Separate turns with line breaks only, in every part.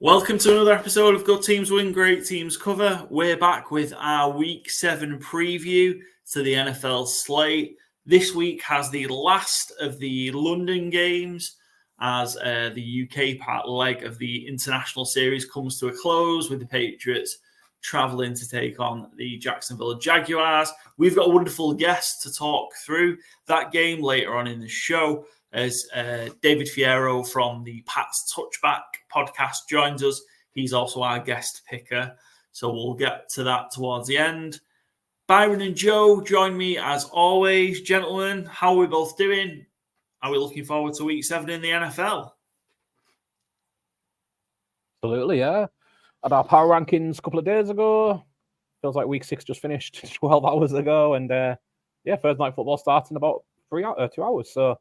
Welcome to another episode of Good Teams Win, Great Teams Cover. We're back with our Week 7 preview to the NFL slate. This week has the last of the London games as the UK part leg of the international series comes to a close with the Patriots travelling to take on the Jacksonville Jaguars. We've got a wonderful guest to talk through that game later on in the show as David Fierro from the Patriots Touchback podcast joins us. He's also our guest picker, so we'll get to that towards the end. Byron and Joe join me as always. Gentlemen, how are we both doing? Are we looking forward to Week 7 in the NFL?
Absolutely, yeah. Had our power rankings a couple of days ago. Feels like Week 6 just finished 12 hours ago. And Thursday night football starts in about 2 hours. So,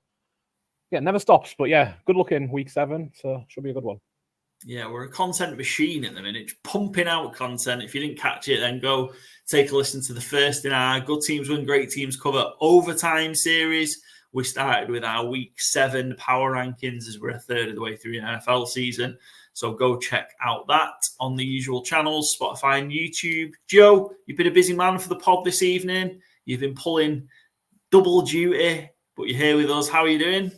yeah, never stops. But yeah, good looking Week 7. So, should be a good one.
Yeah, we're a content machine at the minute, pumping out content. If you didn't catch it, then go take a listen to the first in our Good Teams Win, Great Teams Cover overtime series. We started with our Week 7 power rankings as we're a third of the way through the NFL season. So go check out that on the usual channels, Spotify and YouTube. Joe, you've been a busy man for the pod this evening. You've been pulling double duty, but you're here with us. How are you doing?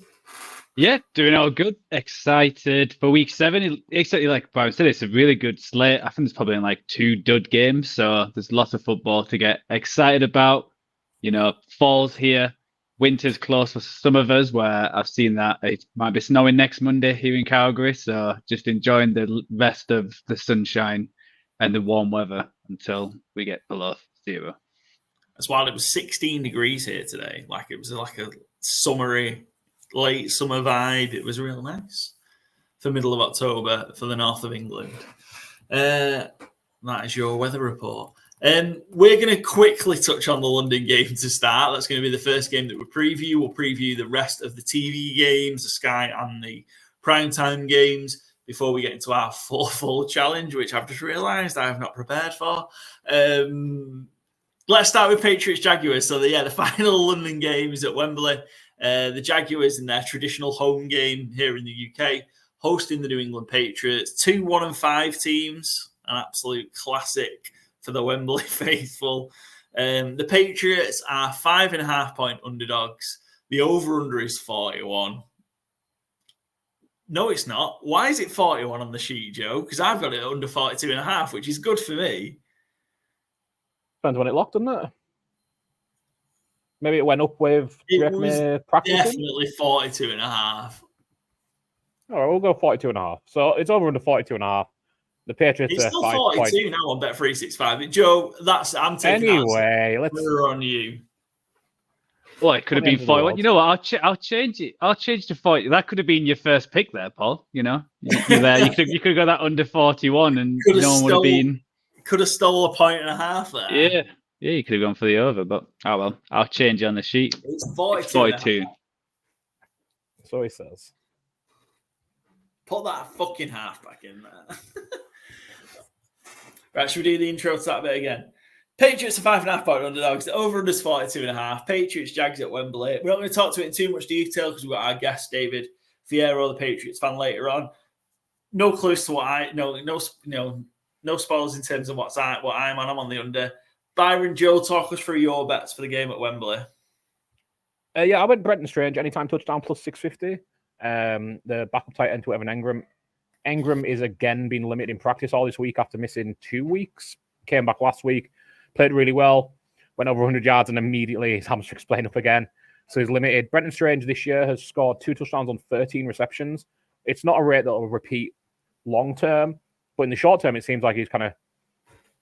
Yeah, doing all good. Excited for Week 7. Exactly like Brian said, it's a really good slate. I think there's probably like 2 dud games, so there's lots of football to get excited about. You know, fall's here. Winter's close for some of us, where I've seen that it might be snowing next Monday here in Calgary. So just enjoying the rest of the sunshine and the warm weather until we get below 0.
That's why it was 16 degrees here today. Like it was like a summery, late summer vibe. It was real nice for middle of October for the north of England. That is your weather report. We're going to quickly touch on the London game to start. That's going to be the first game that we preview. We'll preview the rest of the TV games, the Sky and the primetime games before we get into our full challenge, which I've just realised I have not prepared for. Let's start with Patriots Jaguars. So the final London game is at Wembley. The Jaguars in their traditional home game here in the UK, hosting the New England Patriots. 2 1-5 teams, an absolute classic for the Wembley faithful. The Patriots are 5.5-point underdogs. The over-under is 41. No, it's not. Why is it 41 on the sheet, Joe? Because I've got it under 42.5, which is good for me.
Depends when it locked, doesn't it? Maybe it went up with practicing.
Definitely 42.5.
All right, we'll go 42.5. So it's over under 42.5. The Patriots
it's still 42 now on Bet365. Joe, I'm taking
anyway.
We're on you.
Well, it could have been 41. You know what? I'll change it. I'll change to 40. That could have been your first pick there, Paul. You know, you're there. You could have got that under 41, and no one would have been.
Could have stole 1.5 there.
Yeah, you could have gone for the over, but oh well. I'll change on the sheet.
It's 42.
So he says.
Put that fucking half back in there. Right, should we do the intro to that bit again? Patriots are 5.5-point underdogs. The over-under is 42.5. Patriots Jags at Wembley. We're not going to talk to it in too much detail because we've got our guest David Fierro, the Patriots fan, later on. No clues to no spoilers in terms of what I'm on. I'm on the under. Byron, Joe, talk us through your bets for the game at Wembley.
I went Brenton Strange anytime touchdown plus 650. The backup tight end to Evan Engram. Engram is again being limited in practice all this week after missing 2 weeks. Came back last week, played really well, went over 100 yards, and immediately his hamstring's playing up again. So he's limited. Brenton Strange this year has scored 2 touchdowns on 13 receptions. It's not a rate that will repeat long term, but in the short term, it seems like he's kind of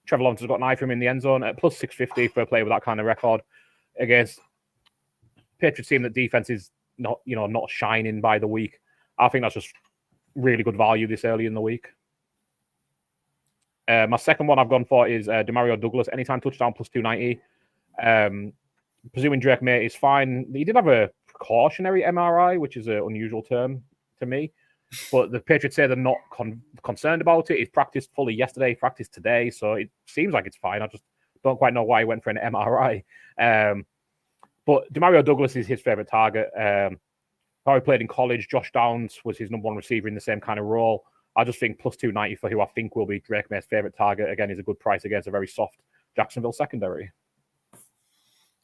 Trevor Lawrence has got an eye for him in the end zone at plus 650 for a player with that kind of record against Patriots team that defense is not shining by the week. I think that's just really good value this early in the week. My second one I've gone for is Demario Douglas, anytime touchdown plus 290. Presuming Drake May is fine. He did have a precautionary MRI, which is an unusual term to me. But the Patriots say they're not concerned about it. He's practiced fully yesterday, practiced today, so it seems like it's fine. I just don't quite know why he went for an MRI. But Demario Douglas is his favorite target. How he played in college. Josh Downs was his number 1 receiver in the same kind of role. I just think plus 290 for who I think will be Drake May's favourite target, again, is a good price against a very soft Jacksonville secondary.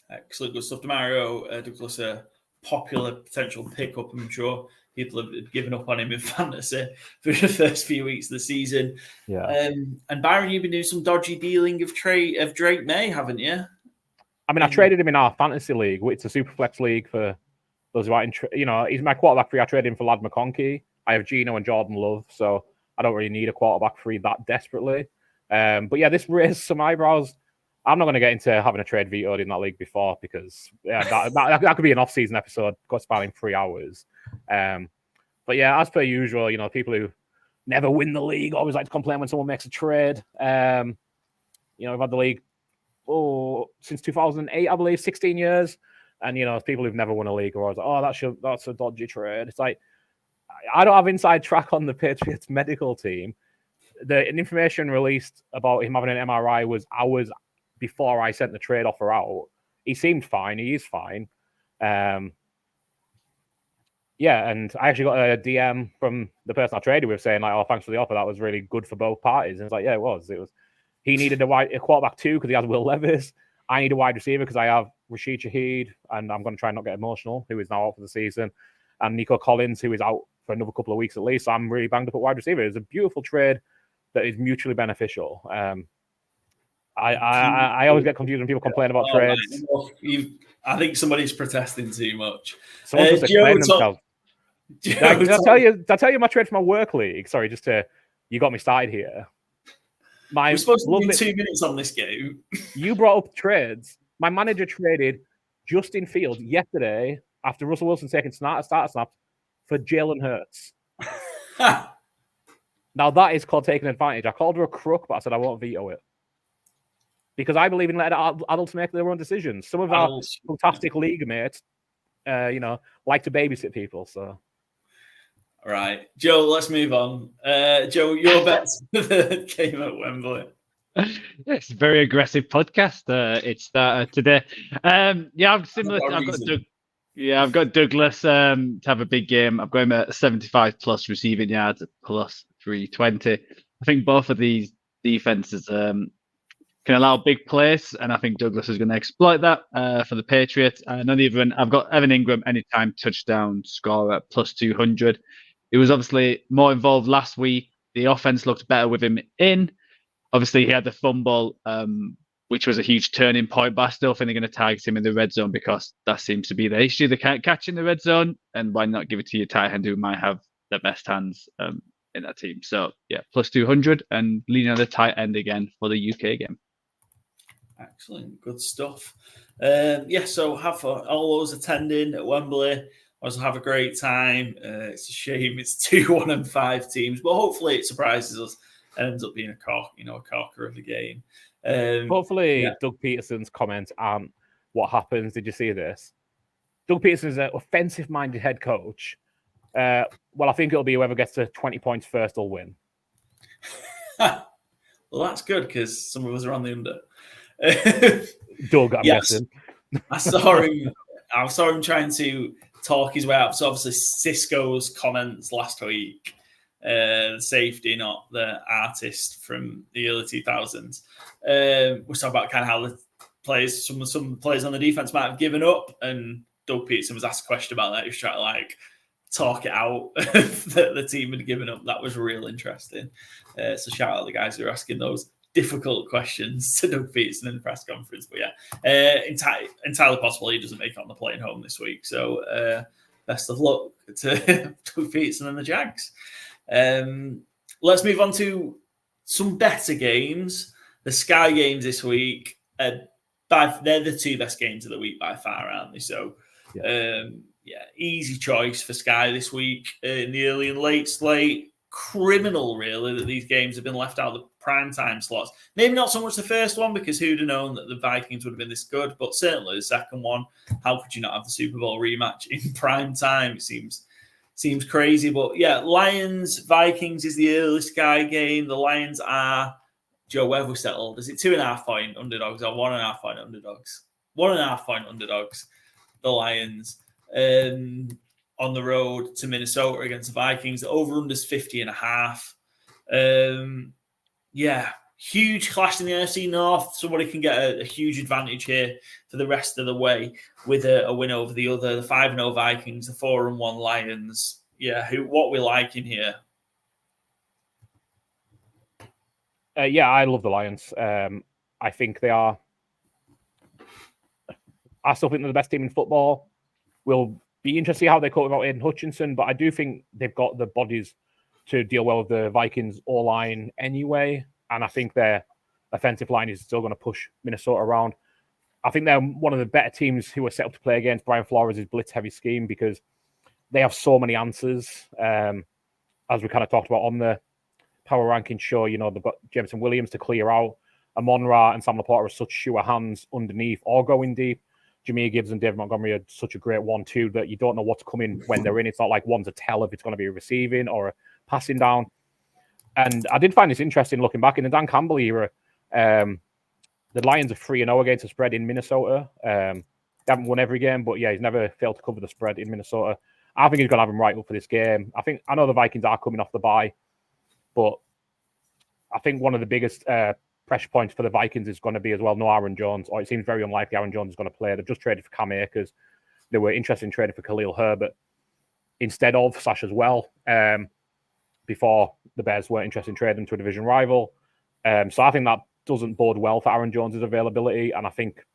Excellent. Good stuff. Demario Douglas, a popular potential pickup, I'm sure. People have given up on him in fantasy for the first few weeks of the season.
Yeah.
And Byron, you've been doing some dodgy dealing of Drake May, haven't you?
I mean, I traded him in our fantasy league. It's a super flex league for those who aren't, he's my quarterback free. I traded him for Lad McConkey. I have Geno and Jordan Love, so I don't really need a quarterback free that desperately. But yeah, this raised some eyebrows. I'm not going to get into having a trade vetoed in that league before because that could be an off-season episode, spanning 3 hours. But yeah, as per usual, people who never win the league always like to complain when someone makes a trade. We've had the league since 2008, I believe, 16 years. And, people who've never won a league are always like, that's a dodgy trade. It's like, I don't have inside track on the Patriots medical team. The information released about him having an MRI was hours before I sent the trade offer out. He seemed fine. He is fine. And I actually got a DM from the person I traded with saying like, thanks for the offer. That was really good for both parties. And it's like, yeah, it was. He needed a quarterback too because he has Will Levis. I need a wide receiver because I have Rashid Shaheed, and I'm going to try and not get emotional, who is now out for the season, and Nico Collins, who is out for another couple of weeks at least. So I'm really banged up at wide receiver. It's a beautiful trade that is mutually beneficial. I always get confused when people complain about trades.
I think somebody's protesting too much.
Someone's just explaining themselves. Did I tell you my trade for my work league? Sorry, you got me started here.
We're supposed to do 2 minutes on this game.
You brought up trades. My manager traded Justin Fields yesterday after Russell Wilson taking starter snaps for Jalen Hurts. Now that is called taking advantage. I called her a crook, but I said I won't veto it. Because I believe in letting adults make their own decisions. Some of our fantastic league mates, like to babysit people. So,
all right, Joe, let's move on. Joe, your bets for the game at Wembley.
It's a very aggressive podcast. It started today. I'm similar. I've got Douglas to have a big game. I'm going at 75 plus receiving yards at plus 320. I think both of these defenses can allow big plays, and I think Douglas is going to exploit that for the Patriots. And on the other end, I've got Evan Ingram anytime touchdown score at plus 200. He was obviously more involved last week. The offense looked better with him in. Obviously, he had the fumble, which was a huge turning point, but I still think they're going to target him in the red zone because that seems to be the issue. They can't catch in the red zone, and why not give it to your tight end who might have the best hands in that team? So, yeah, plus 200 and leaning on the tight end again for the UK game.
Excellent. Good stuff. So have for all those attending at Wembley. Also have a great time. It's a shame it's 2-1-5 teams, but hopefully it surprises us and ends up being a corker of the game.
Hopefully Doug Peterson's comments aren't what happens. Did you see this? Doug Peterson is an offensive-minded head coach. I think it'll be whoever gets to 20 points first will win.
Well, that's good because some of us are on the under.
Doug, I'm guessing.
I saw him trying to talk his way up. So obviously Cisco's comments last week, the safety, not the artist from the early 2000s, was talking about kind of how the players, some players on the defense might have given up, and Doug Peterson was asked a question about that. He was trying to talk it out that the team had given up. That was real interesting. So shout out the guys who are asking those difficult questions to Doug Peterson in the press conference. But entirely possible he doesn't make it on the plane home this week. So best of luck to Doug Peterson and the Jags. Let's move on to some better games. The Sky games this week, they're the two best games of the week by far, aren't they? So easy choice for Sky this week in the early and late slate. Criminal, really, that these games have been left out of the primetime slots. Maybe not so much the first one, because who'd have known that the Vikings would have been this good, but certainly the second one. How could you not have the Super Bowl rematch in prime time? It seems crazy, but Lions Vikings is the early Sky game. The Lions are, Joe, where have we settled? Is it 2.5 point underdogs or 1.5 point underdogs? 1.5 point underdogs. The Lions on the road to Minnesota against the Vikings. The over-under's 50.5. Yeah, huge clash in the NFC North. Somebody can get a huge advantage here for the rest of the way with a win over the other. The 5-0 Vikings, the 4-1 Lions. Yeah, what we like in here?
Yeah, I love the Lions. I think they are. I still think they're the best team in football. We'll be interested to see how they cope without Aiden Hutchinson, but I do think they've got the bodies to deal well with the Vikings O-line anyway. And I think their offensive line is still going to push Minnesota around. I think they're one of the better teams who are set up to play against Brian Flores' blitz-heavy scheme because they have so many answers. As we kind of talked about on the power ranking show, you know, they've got Jameson Williams to clear out. Amon-Ra and Sam Laporta are such sure hands underneath or going deep. Jameer Gibbs and David Montgomery are such a great 1-2 that you don't know what's coming when they're in. It's not like one's a tell if it's going to be a receiving or a passing down. And I did find this interesting looking back in the Dan Campbell era. The Lions are 3-0 against the spread in Minnesota. They haven't won every game, but yeah, he's never failed to cover the spread in Minnesota. I think he's going to have him right up for this game. I know the Vikings are coming off the bye, but I think one of the biggest pressure points for the Vikings is going to be as well no Aaron Jones, or it seems very unlikely Aaron Jones is going to play. They've just traded for Cam Akers. They were interested in trading for Khalil Herbert instead of Sash as well. Before the Bears weren't interested in trading to a division rival. So I think that doesn't bode well for Aaron Jones' availability. And I think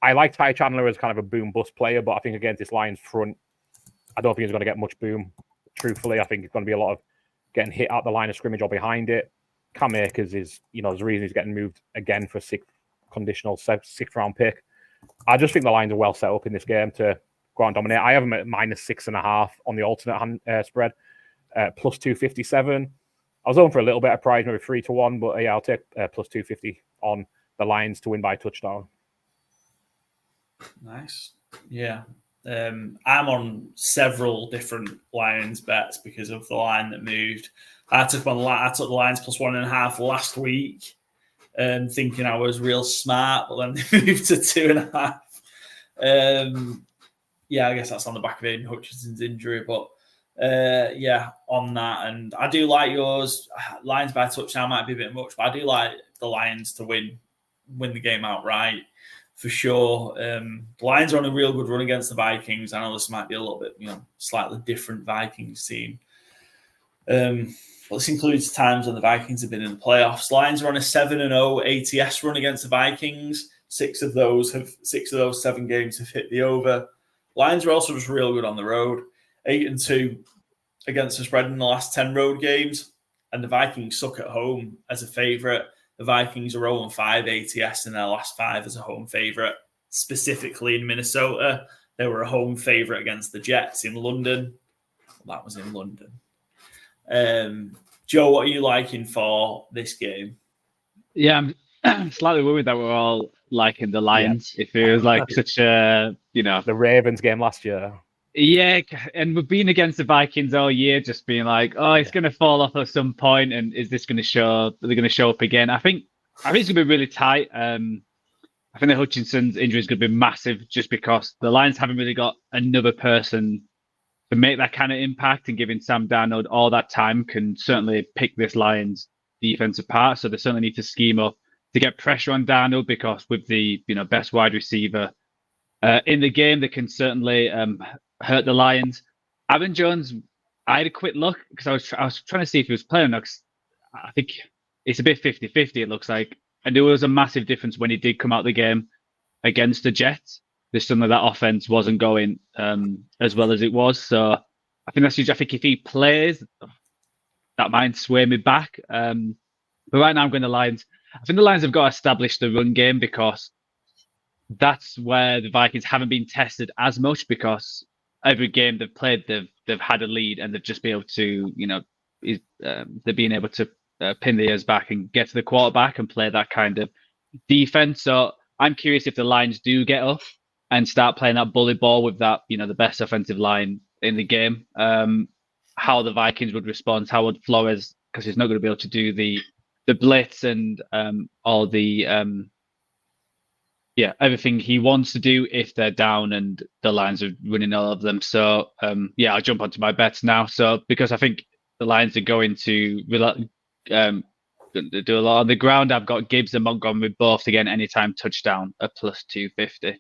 I like Ty Chandler as kind of a boom-bust player, but I think against this Lions front, I don't think he's going to get much boom. Truthfully, I think it's going to be a lot of getting hit at the line of scrimmage or behind it. Cam Akers is, there's a reason he's getting moved again for a sixth round pick. I just think the Lions are well set up in this game to go out and dominate. I have them at -6.5 on the alternate spread, plus 257. I was hoping for a little bit of prize, maybe 3-1, but yeah, I'll take plus 250 on the Lions to win by a touchdown.
Nice. Yeah. I'm on several different Lions bets because of the line that moved. I took the Lions plus 1.5 last week, thinking I was real smart, but then they moved to 2.5. Yeah, I guess that's on the back of Aiden Hutchinson's injury, but yeah, on that. And I do like yours. Lions by touchdown might be a bit much, but I do like the Lions to win the game outright. For sure. The Lions are on a real good run against the Vikings. I know this might be a little bit, slightly different Vikings team. But this includes times when the Vikings have been in the playoffs. Lions are on a 7-0 ATS run against the Vikings. Six of those 7 games have hit the over. Lions are also just real good on the road. 8-2 against the spread in the last 10 road games. And the Vikings suck at home as a favourite. The Vikings are 0-5 ATS in their last 5 as a home favourite. Specifically in Minnesota, they were a home favourite against the Jets in London. That was in London. Joe, what are you liking for this game?
Yeah, I'm slightly worried that we're all liking the Lions. Yeah. It feels like such a,
the Ravens game last year.
Yeah, and we've been against the Vikings all year, just being like, oh, it's going to fall off at some point, and is this going to show? Are they going to show up again? I think it's going to be really tight. I think the Hutchinson's injury is going to be massive, just because the Lions haven't really got another person to make that kind of impact, and giving Sam Darnold all that time can certainly pick this Lions defense apart. So they certainly need to scheme up to get pressure on Darnold, because with the best wide receiver in the game, they can certainly hurt the Lions. Aaron Jones, I had a quick look because I was trying to see if he was playing or not. I think it's a bit 50-50, it looks like. And there was a massive difference when he did come out the game against the Jets. There's some of that offense wasn't going as well as it was. So I think that's huge. I think if he plays, that might sway me back. But right now I'm going to Lions. I think the Lions have got to establish the run game, because that's where the Vikings haven't been tested as much, because every game they've played, they've had a lead, and they've just been able to, they're being able to pin the ears back and get to the quarterback and play that kind of defense. So I'm curious if the Lions do get up and start playing that bully ball with that, the best offensive line in the game, how the Vikings would respond, how would Flores, because he's not going to be able to do the blitz and all the everything he wants to do if they're down and the Lions are winning all of them. So I'll jump onto my bets now. So because I think the Lions are going to do a lot on the ground. I've got Gibbs and Montgomery both to get an anytime touchdown at plus 250.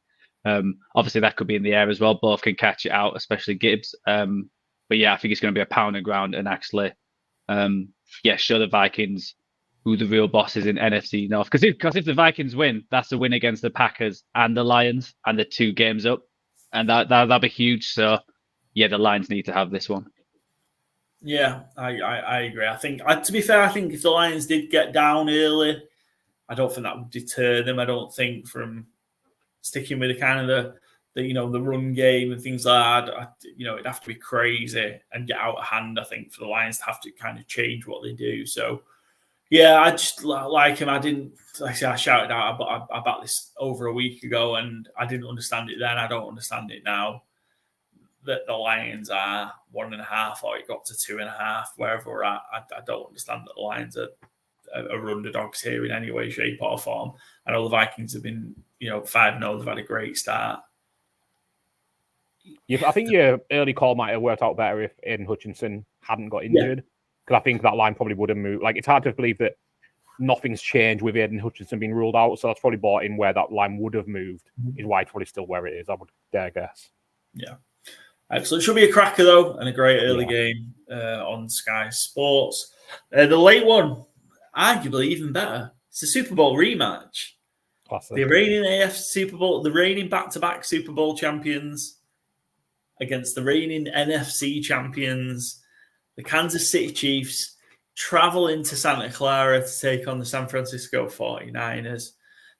Obviously, that could be in the air as well. Both can catch it out, especially Gibbs. But yeah, I think it's going to be a pound and ground and actually, show the Vikings who the real boss is in NFC North. Because if the Vikings win, that's a win against the Packers and the Lions, and the 2 games up, and that'll be huge. So yeah, the Lions need to have this one.
Yeah, I agree. I think, to be fair, I think if the Lions did get down early, I don't think that would deter them. I don't think from sticking with the kind of the run game and things like that. It'd have to be crazy and get out of hand, I think, for the Lions to have to kind of change what they do. So, yeah, I just like him. I shouted out about this over a week ago, and I didn't understand it then. I don't understand it now. That the Lions are 1.5, or it got to 2.5, wherever we're at. I don't understand that the Lions are underdogs here in any way, shape, or form. I know the Vikings have been, 5-0. They've had a great start.
I think your early call might have worked out better if Aiden Hutchinson hadn't got injured. Because I think that line probably would have moved. Like, it's hard to believe that nothing's changed with Aiden Hutchinson being ruled out. So that's probably bought in where that line would have moved, is why it's probably still where it is, I would dare guess.
Yeah. Excellent. Should be a cracker, though, and a great early game on Sky Sports. The late one, arguably even better. It's the Super Bowl rematch.
Classic.
The reigning AFC Super Bowl, the reigning back-to-back Super Bowl champions against the reigning NFC champions. The Kansas City Chiefs travel into Santa Clara to take on the San Francisco 49ers.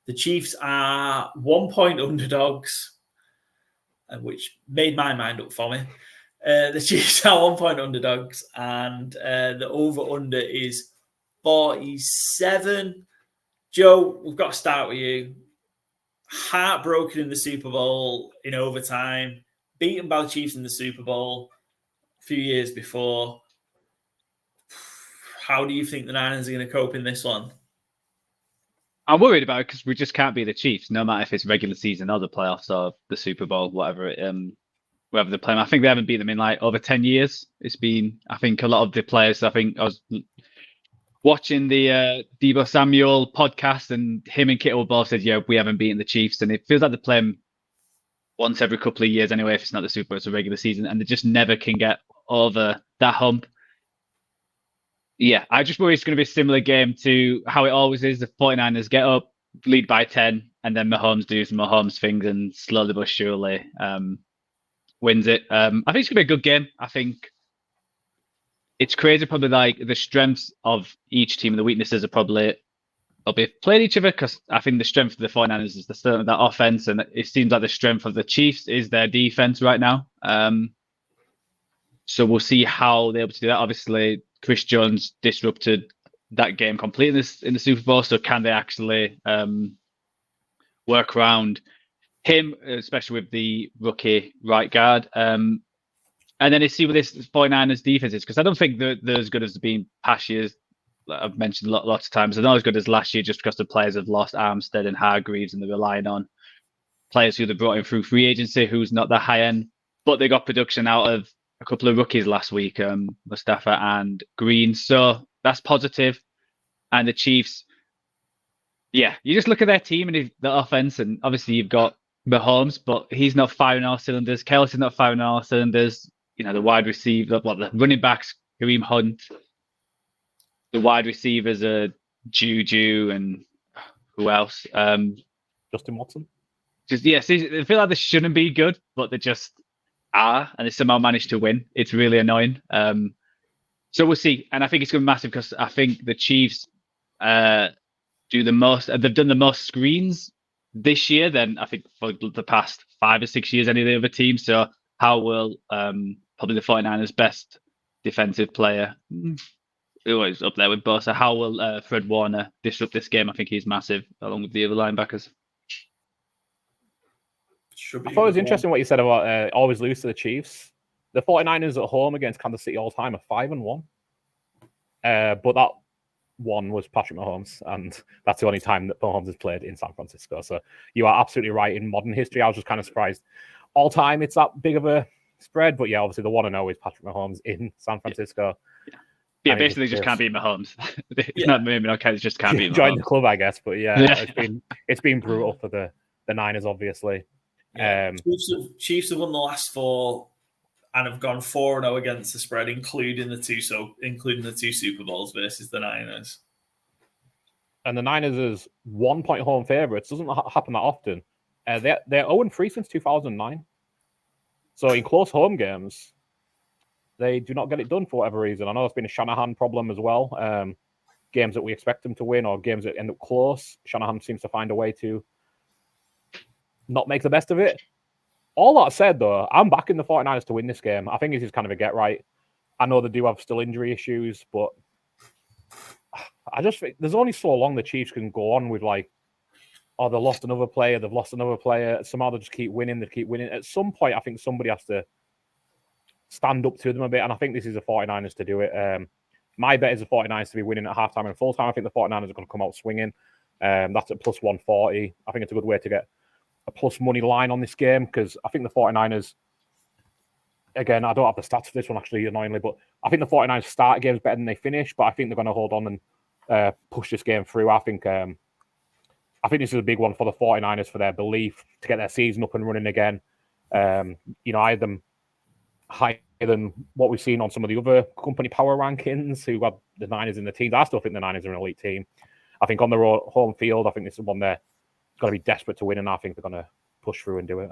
The Chiefs are 1-point underdogs, which made my mind up for me. The Chiefs are 1-point underdogs, and the over-under is 47. Joe, we've got to start with you. Heartbroken in the Super Bowl in overtime, beaten by the Chiefs in the Super Bowl a few years before. How do you think the Niners are going to cope in this one?
I'm worried about it because we just can't be the Chiefs, no matter if it's regular season or the playoffs or the Super Bowl, whatever they're playing. I think they haven't beat them in like over 10 years. It's been, I think, a lot of the players. I think I was watching the Deebo Samuel podcast, and him and Kittle both said, "Yeah, we haven't beaten the Chiefs," and it feels like they play them once every couple of years anyway. If it's not the Super Bowl, it's a regular season, and they just never can get over that hump. Yeah, I just worry it's going to be a similar game to how it always is. The 49ers get up, lead by 10, and then Mahomes does Mahomes things and slowly but surely wins it. I think it's going to be a good game. I think it's crazy, probably like the strengths of each team and the weaknesses are probably they'll be playing each other, because I think the strength of the 49ers is the strength of that offense, and it seems like the strength of the Chiefs is their defense right now. So we'll see how they're able to do that. Obviously, Chris Jones disrupted that game completely in the Super Bowl. So can they actually work around him, especially with the rookie right guard? And then you see with this 49ers defense is, because I don't think they're as good as they've been past years. Like I've mentioned lots of times. They're not as good as last year just because the players have lost Armstead and Hargreaves, and they're relying on players who they brought in through free agency who's not that high end. But they got production out of a couple of rookies last week, Mustafa and Green. So that's positive. And the Chiefs, yeah, you just look at their team and the offense, and obviously you've got Mahomes, but he's not firing all cylinders. Kelsey's not firing all cylinders. You know, the wide receiver, the running backs, Kareem Hunt, the wide receivers are Juju and who else?
Justin Watson.
Yes, they feel like they shouldn't be good, but they just are, and they somehow managed to win. It's really annoying. So we'll see. And I think it's going to be massive because I think the Chiefs do the most. They've done the most screens this year than I think for the past 5 or 6 years any of the other teams. So how will probably the 49ers' best defensive player, who is up there with Bosa, how will Fred Warner disrupt this game? I think he's massive along with the other linebackers.
I thought it was interesting what you said about always lose to the Chiefs. The 49ers at home against Kansas City all time are 5-1. But that one was Patrick Mahomes, and that's the only time that Mahomes has played in San Francisco. So you are absolutely right. In modern history, I was just kind of surprised. All time, it's that big of a spread. But yeah, obviously the 1-0 is Patrick Mahomes in San Francisco.
Yeah, basically just can't beat Mahomes. It's not maybe not it's just can't beat Mahomes.
Join the club, I guess. But yeah, it's been brutal for the Niners, obviously.
Yeah. Chiefs have won the last 4 and have gone 4-0 against the spread, including the two Super Bowls versus the Niners.
And the Niners is 1 point home favorites. Doesn't happen that often. They're 0-3 since 2009. So in close home games, they do not get it done for whatever reason. I know it's been a Shanahan problem as well. Games that we expect them to win or games that end up close, Shanahan seems to find a way to not make the best of it. All that said, though, I'm backing the 49ers to win this game. I think this is kind of a get right. I know they do have still injury issues, but I just think there's only so long the Chiefs can go on with like, oh, they've lost another player. Somehow they just keep winning. At some point, I think somebody has to stand up to them a bit, and I think this is the 49ers to do it. My bet is the 49ers to be winning at halftime and full time. I think the 49ers are going to come out swinging. That's at plus 140. I think it's a good way to get a plus money line on this game because I think the 49ers, again, I don't have the stats for this one actually, annoyingly, but I think the 49ers start games better than they finish, but I think they're going to hold on and push this game through. I think this is a big one for the 49ers for their belief to get their season up and running again. I had them higher than what we've seen on some of the other company power rankings who had the Niners in the teams. I still think the Niners are an elite team. I think on their home field, I think this is one they're going to be desperate to win, and I think they're going to push through and do it.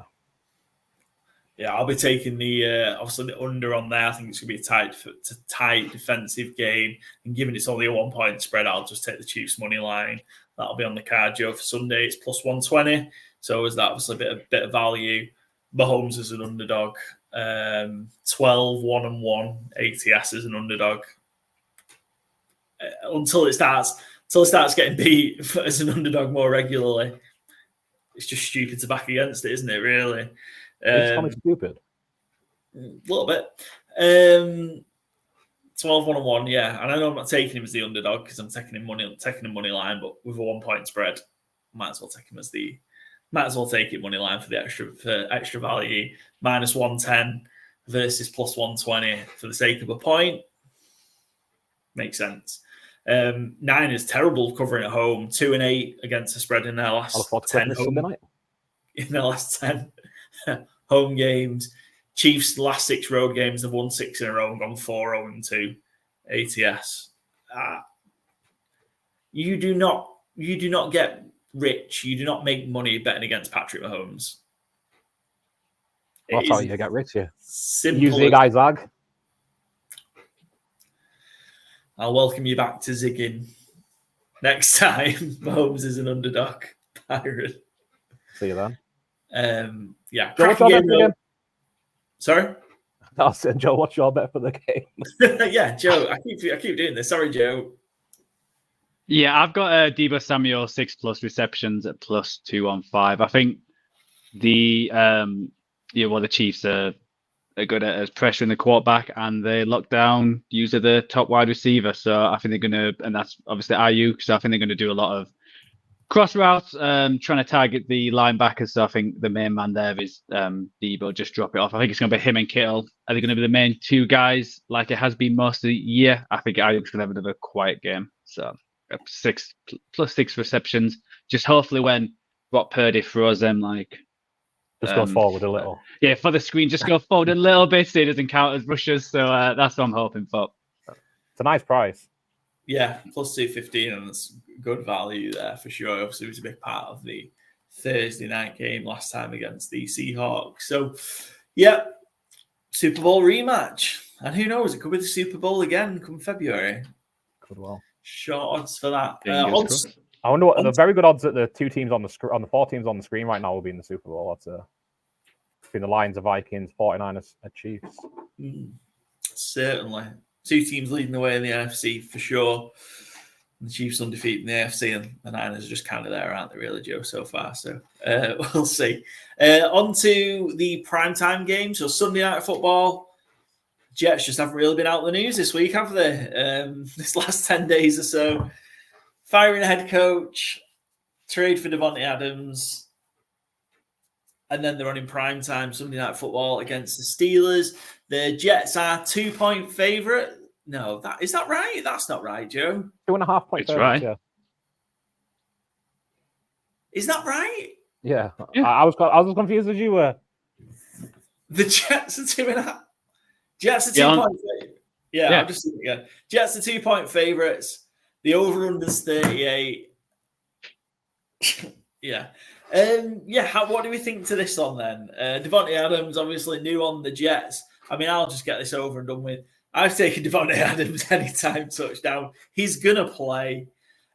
Yeah, I'll be taking the obviously the under on there. I think it's going to be a tight defensive game, and given it's only a 1 point spread, I'll just take the Chiefs money line. That'll be on the card, Joe, for Sunday. It's plus 120, so is that obviously a bit of value. Mahomes is an underdog. 12-1-1 ATS is an underdog. Until it starts getting beat as an underdog more regularly, it's just stupid to back against it, isn't it? Really,
it's kind of stupid.
A little bit. 12-1-1, yeah. And I know I'm not taking him as the underdog because I'm taking him money line, but with a 1 point spread, might as well take him as might as well take it money line for the extra value. Minus 110 versus plus 120 for the sake of a point. Makes sense. Niners terrible covering at home. 2-8 against the spread in their last 10 home games. Chiefs last 6 road games, they've won 6 in a row and gone 4-0-2 ATS. You do not get rich. You do not make money betting against Patrick Mahomes.
That's how you get rich, yeah.
You
zig, I zag.
I'll welcome you back to zigging next time. Mahomes is an underdog. Pirate.
See you then.
Yeah.
Joe, what's your bet for the game?
Sorry?
I said, Joe, what's your bet for the game?
Yeah, Joe. I keep doing this. Sorry, Joe.
Yeah, I've got Deebo Samuel 6+ receptions at plus 215. I think the Chiefs are good at pressuring the quarterback, and they lock down usually the top wide receiver. So I think they're going to, and that's obviously Ayuk. So I think they're going to do a lot of cross routes, trying to target the linebackers. So I think the main man there is Deebo. Just drop it off. I think it's going to be him and Kittle. Are they going to be the main 2 guys like it has been most of the year? I think Ayuk's going to have another quiet game. So 6 plus 6 receptions. Just hopefully when Brock Purdy throws them
just go forward a little.
Yeah, for the screen, just go forward a little bit so it doesn't count as rushes. So that's what I'm hoping for.
It's a nice price.
Yeah, plus 215, and it's good value there for sure. Obviously, it was a big part of the Thursday night game last time against the Seahawks. So, yeah, Super Bowl rematch. And who knows, it could be the Super Bowl again come February.
Could well.
Short odds for that.
I wonder what the very good odds that the 2 teams on the 4 teams on the screen right now will be in the Super Bowl. That's between the Lions, the Vikings, 49ers, and Chiefs.
Certainly. 2 teams leading the way in the NFC for sure. The Chiefs undefeated in the AFC, and the Niners are just kind of there, aren't they, really, Joe, so far? So we'll see. On to the primetime game. So Sunday night football. Jets just haven't really been out of the news this week, have they? This last 10 days or so. Firing a head coach, trade for Devontae Adams, and then they're on in prime time Sunday night football against the Steelers. The Jets are 2 point favourite. No, is that right? That's not right, Joe.
2.5 point
It's
favorites,
right.
yeah.
Is that right?
Yeah.
Yeah.
I was as confused as you were.
The Jets are 2.5. Jets are 2
Yeah,
point. Yeah, I'll just see it again. Jets are 2 point favorites. The over-under's 38. Yeah. What do we think to this one then? Devontae Adams, obviously new on the Jets. I mean, I'll just get this over and done with. I've taken Devontae Adams anytime touchdown. He's gonna play.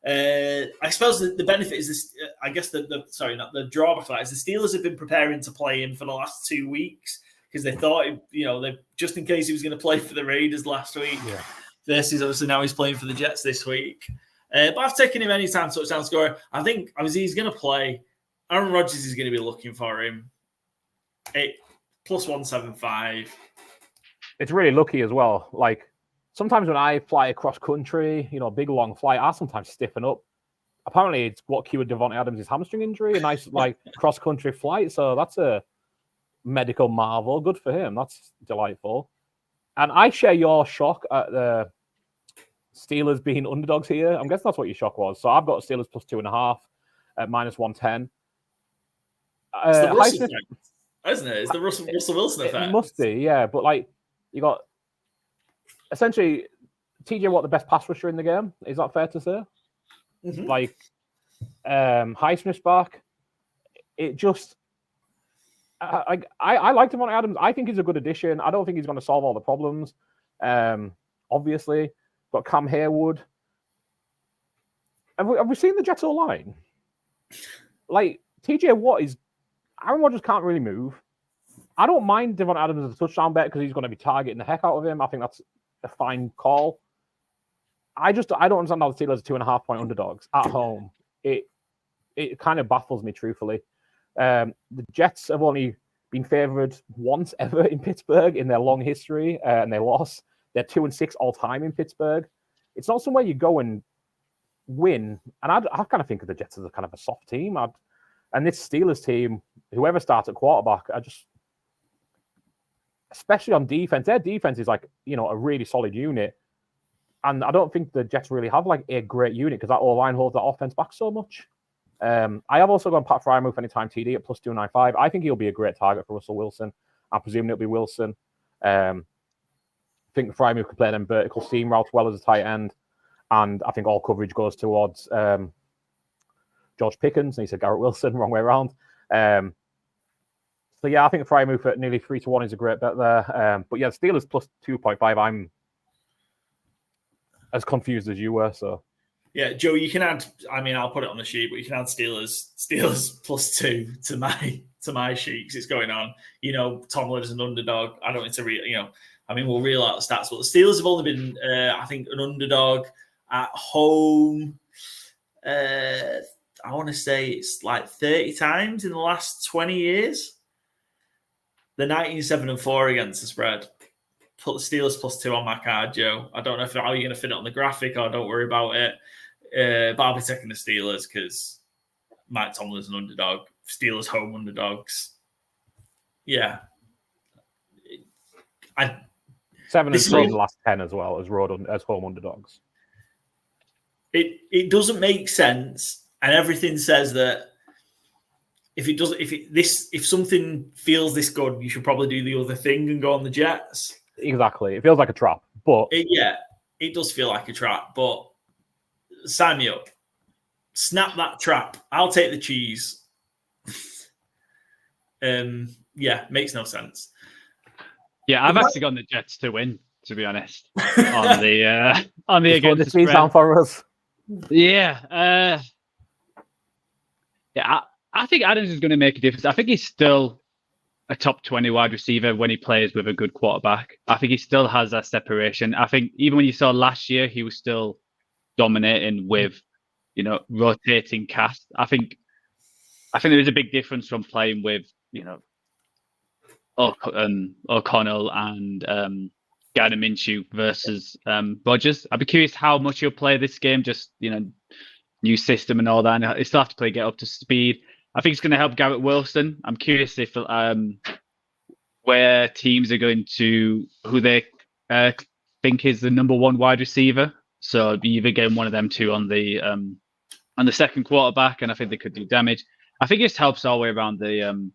I suppose the benefit is this. I guess the drawback is the Steelers have been preparing to play him for the last 2 weeks because they thought, they just in case he was going to play for the Raiders last week.
Yeah.
Versus obviously now he's playing for the Jets this week. But I've taken him anytime touchdown scorer. I think he's going to play. Aaron Rodgers is going to be looking for him. Plus 175.
It's really lucky as well. Like sometimes when I fly across country, big long flight, I sometimes stiffen up. Apparently, it's what cured Devontae Adams' hamstring injury. A nice cross country flight. So that's a medical marvel. Good for him. That's delightful. And I share your shock at the Steelers being underdogs here. I'm guessing that's what your shock was. So I've got Steelers plus 2.5 at minus 110.
It's the Russell effect, isn't it? It's the Russell Wilson effect.
It must be, yeah. But you got essentially TJ Watt, the best pass rusher in the game. Is that fair to say? Mm-hmm. Highsmith's back. It just. I like Devontae Adams. I think he's a good addition. I don't think he's going to solve all the problems. Obviously, got Cam Hayward. Have we seen the Jets O-line? TJ Watt is. Aaron Rodgers can't really move. I don't mind Devontae Adams as a touchdown bet because he's going to be targeting the heck out of him. I think that's a fine call. I don't understand how the Steelers are 2.5 point underdogs at home. It kind of baffles me, truthfully. The Jets have only been favored once ever in Pittsburgh in their long history, and they lost. They're 2-6 all time in Pittsburgh. It's not somewhere you go and win. And I kind of think of the Jets as a kind of a soft team. And this Steelers team, whoever starts at quarterback, especially on defense, their defense is a really solid unit. And I don't think the Jets really have a great unit because that O-line holds that offense back so much. I have also gone Pat Freiermuth anytime TD at plus 295. I think he'll be a great target for Russell Wilson. I'm presuming it'll be Wilson. I think Freiermuth can play them vertical seam routes well as a tight end. And I think all coverage goes towards George Pickens. And he said Garrett Wilson, wrong way around. I think Freiermuth at nearly 3-1 is a great bet there. But yeah, Steelers plus 2.5. I'm as confused as you were, so.
Yeah, Joe, you can add. I mean, I'll put it on the sheet, but you can add Steelers plus 2 to my sheet because it's going on. Tomlin's an underdog. I don't need to we'll reel out the stats, but the Steelers have only been, I think, an underdog at home. I want to say it's 30 times in the last 20 years. They're 19-7-4 against the spread. Put the Steelers plus 2 on my card, Joe. I don't know how you're going to fit it on the graphic or don't worry about it. But I'll be taking the Steelers because Mike Tomlin's an underdog. Steelers home underdogs. Yeah.
7-3 in the last 10 as well as home underdogs.
It doesn't make sense, and everything says that if something feels this good, you should probably do the other thing and go on the Jets.
Exactly. It feels like a trap, but
it does feel like a trap, but sign me up. Snap that trap. I'll take the cheese. Makes no sense.
Yeah, I've actually gone the Jets to win, to be honest. on the against
the cheese down for us.
Yeah. I think Adams is going to make a difference. I think he's still a top 20 wide receiver when he plays with a good quarterback. I think he still has that separation. I think even when you saw last year, he was still dominating with, rotating cast. I think there is a big difference from playing with, O'Connell and Gardner Minshew versus Rodgers. I'd be curious how much he'll play this game, just, new system and all that. And he'll still have to play, get up to speed. I think it's going to help Garrett Wilson. I'm curious where teams are going to, who they think is the number one wide receiver. So you either get one of them two on the second quarterback, and I think they could do damage. I think it just helps all the way around the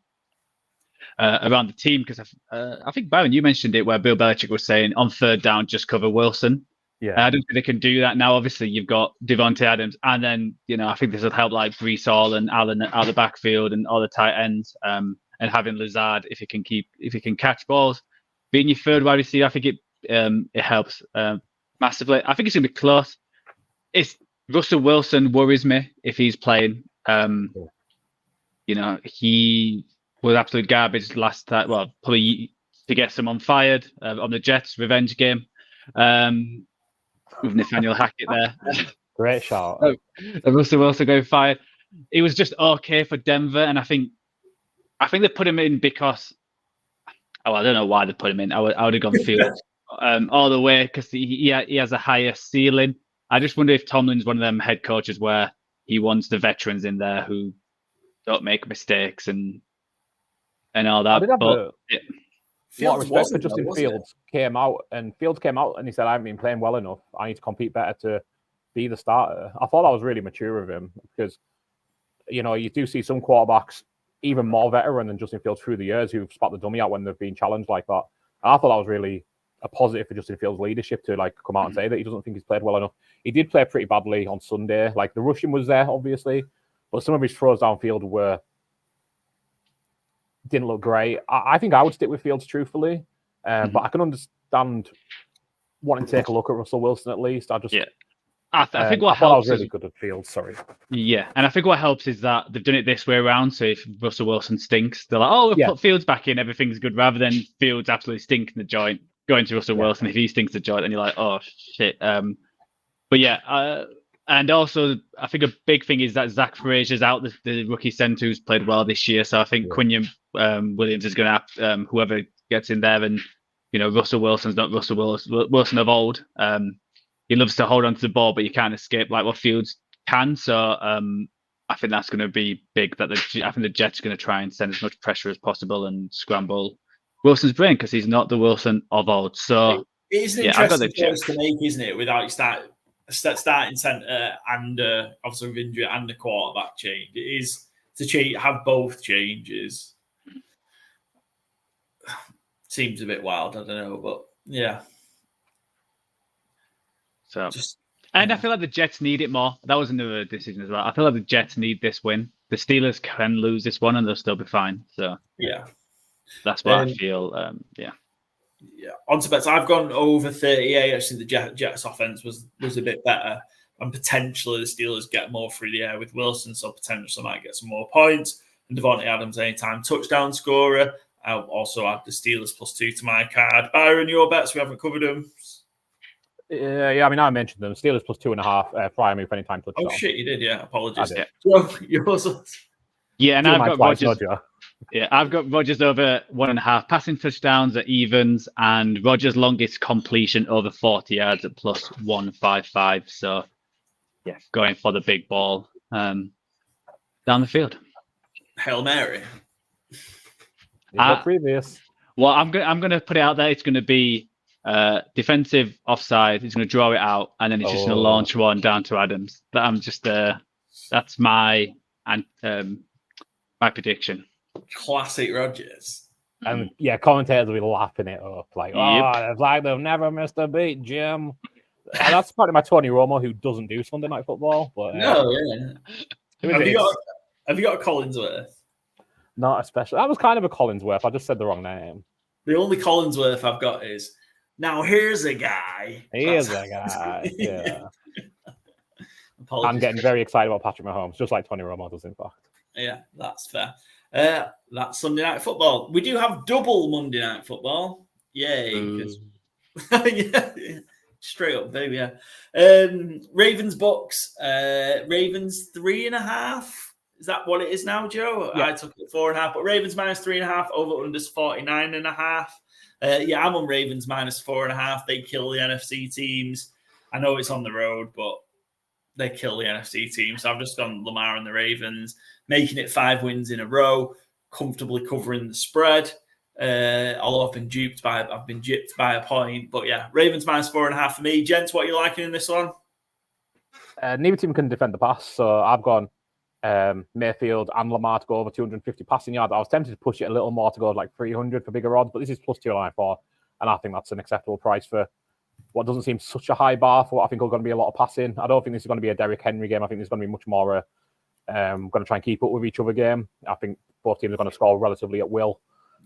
team, because I think, Byron, you mentioned it, where Bill Belichick was saying on third down, just cover Wilson.
Yeah,
I don't think they can do that now. Obviously, you've got Devontae Adams, and then I think this will help like Breece Hall and Allen out of the backfield and all the tight ends, and having Lazard if he can catch balls, being your third wide receiver. I think it helps massively. I think it's gonna be close. It's Russell Wilson worries me if he's playing. He was absolute garbage last time. Well, probably to get someone fired on the Jets revenge game. With Nathaniel Hackett there.
Great shot.
Russell Wilson going fired. It was just okay for Denver, and I think they put him in because I don't know why they put him in. I would have gone Fields all the way, because he has a higher ceiling. I just wonder if Tomlin's one of them head coaches where he wants the veterans in there who don't make mistakes and all that.
What respect for Justin Fields came out and he said, I haven't been playing well enough. I need to compete better to be the starter. I thought that was really mature of him, because, you do see some quarterbacks, even more veteran than Justin Fields through the years, who've spat the dummy out when they've been challenged like that. And I thought that was really a positive for Justin Fields' leadership to come out and say that he doesn't think he's played well enough. He did play pretty badly on Sunday. Like, the rushing was there, obviously, but some of his throws downfield didn't look great. I think I would stick with Fields, truthfully. But I can understand wanting to take a look at Russell Wilson at least. I think what helps is really good at Fields. Sorry.
Yeah, and I think what helps is that they've done it this way around. So if Russell Wilson stinks, they're like, "Oh, we'll put Fields back in. Everything's good." Rather than Fields absolutely stinking the joint, going to Russell Wilson. If he stinks the joint, then you're like, "Oh shit." But yeah. And also, I think a big thing is that Zach Frazier's out, the rookie center who's played well this year. So I think Quinion Williams is going to have whoever gets in there. And, Russell Wilson's not Russell Wilson of old. He loves to hold on to the ball, but you can't escape like what Fields can. So I think that's going to be big. I think the Jets are going to try and send as much pressure as possible and scramble Wilson's brain, because he's not the Wilson of old. So
it is an interesting choice to make, isn't it? Without starting centre and obviously with injury and the quarterback change, it is to have both changes. Seems a bit wild, I don't know, but yeah.
So, I feel like the Jets need it more. That was another decision as well. I feel like the Jets need this win. The Steelers can lose this one and they'll still be fine. So
yeah,
that's what I feel. Yeah.
On to bets. I've gone over 38. Actually, the Jets offense was a bit better, and potentially the Steelers get more through the air with Wilson, so potentially might get some more points. And Devontae Adams anytime touchdown scorer. I'll also add the Steelers +2 to my card. Byron, your bets? We haven't covered them.
Yeah. I mean, I mentioned them. Steelers +2.5. Prior move anytime touchdown.
Oh shit, you did. Yeah, apologies.
Yours.
Yeah, and I've got Rodgers. Yeah, I've got Rodgers over 1.5 passing touchdowns at evens, and Rodgers' longest completion over 40 yards at +155. So, yeah, going for the big ball down the field.
Hail Mary.
Previous.
Well, I'm going to put it out there. It's going to be defensive offside. He's going to draw it out, and then he's just going to launch one down to Adams. But I'm just that's my prediction.
Classic Rodgers.
And commentators will be laughing it up like, it's like they've never missed a beat, Jim. And that's probably my Tony Romo, who doesn't do Sunday Night Football. But
Have you got a Collinsworth?
Not especially. That was kind of a Collinsworth. I just said the wrong name.
The only Collinsworth I've got is, now here's a guy.
Yeah. I'm getting very excited about Patrick Mahomes, just like Tony Romo does, in fact.
Yeah, that's fair. That's Sunday Night Football. We do have double Monday Night Football. Yay. Yeah. Straight up, baby. Yeah. Ravens Bucks. Ravens 3.5. Is that what it is now, Joe? Yeah. I took it 4.5, but Ravens -3.5, over unders 49.5. I'm on Ravens -4.5. They kill the NFC teams. I know it's on the road, but they kill the NFC teams. So I've just gone Lamar and the Ravens, making it 5 wins in a row, comfortably covering the spread. Although I've been gypped by a point. But yeah, Ravens -4.5 for me. Gents, what are you liking in this one?
Neither team can defend the pass, so I've gone Mayfield and Lamar to go over 250 passing yards. I was tempted to push it a little more to go like 300 for bigger odds, but this is +294, and I think that's an acceptable price for what doesn't seem such a high bar for what I think are going to be a lot of passing. I don't think this is going to be a Derrick Henry game. I think this is going to be much more going to try and keep up with each other game. I think both teams are going to score relatively at will.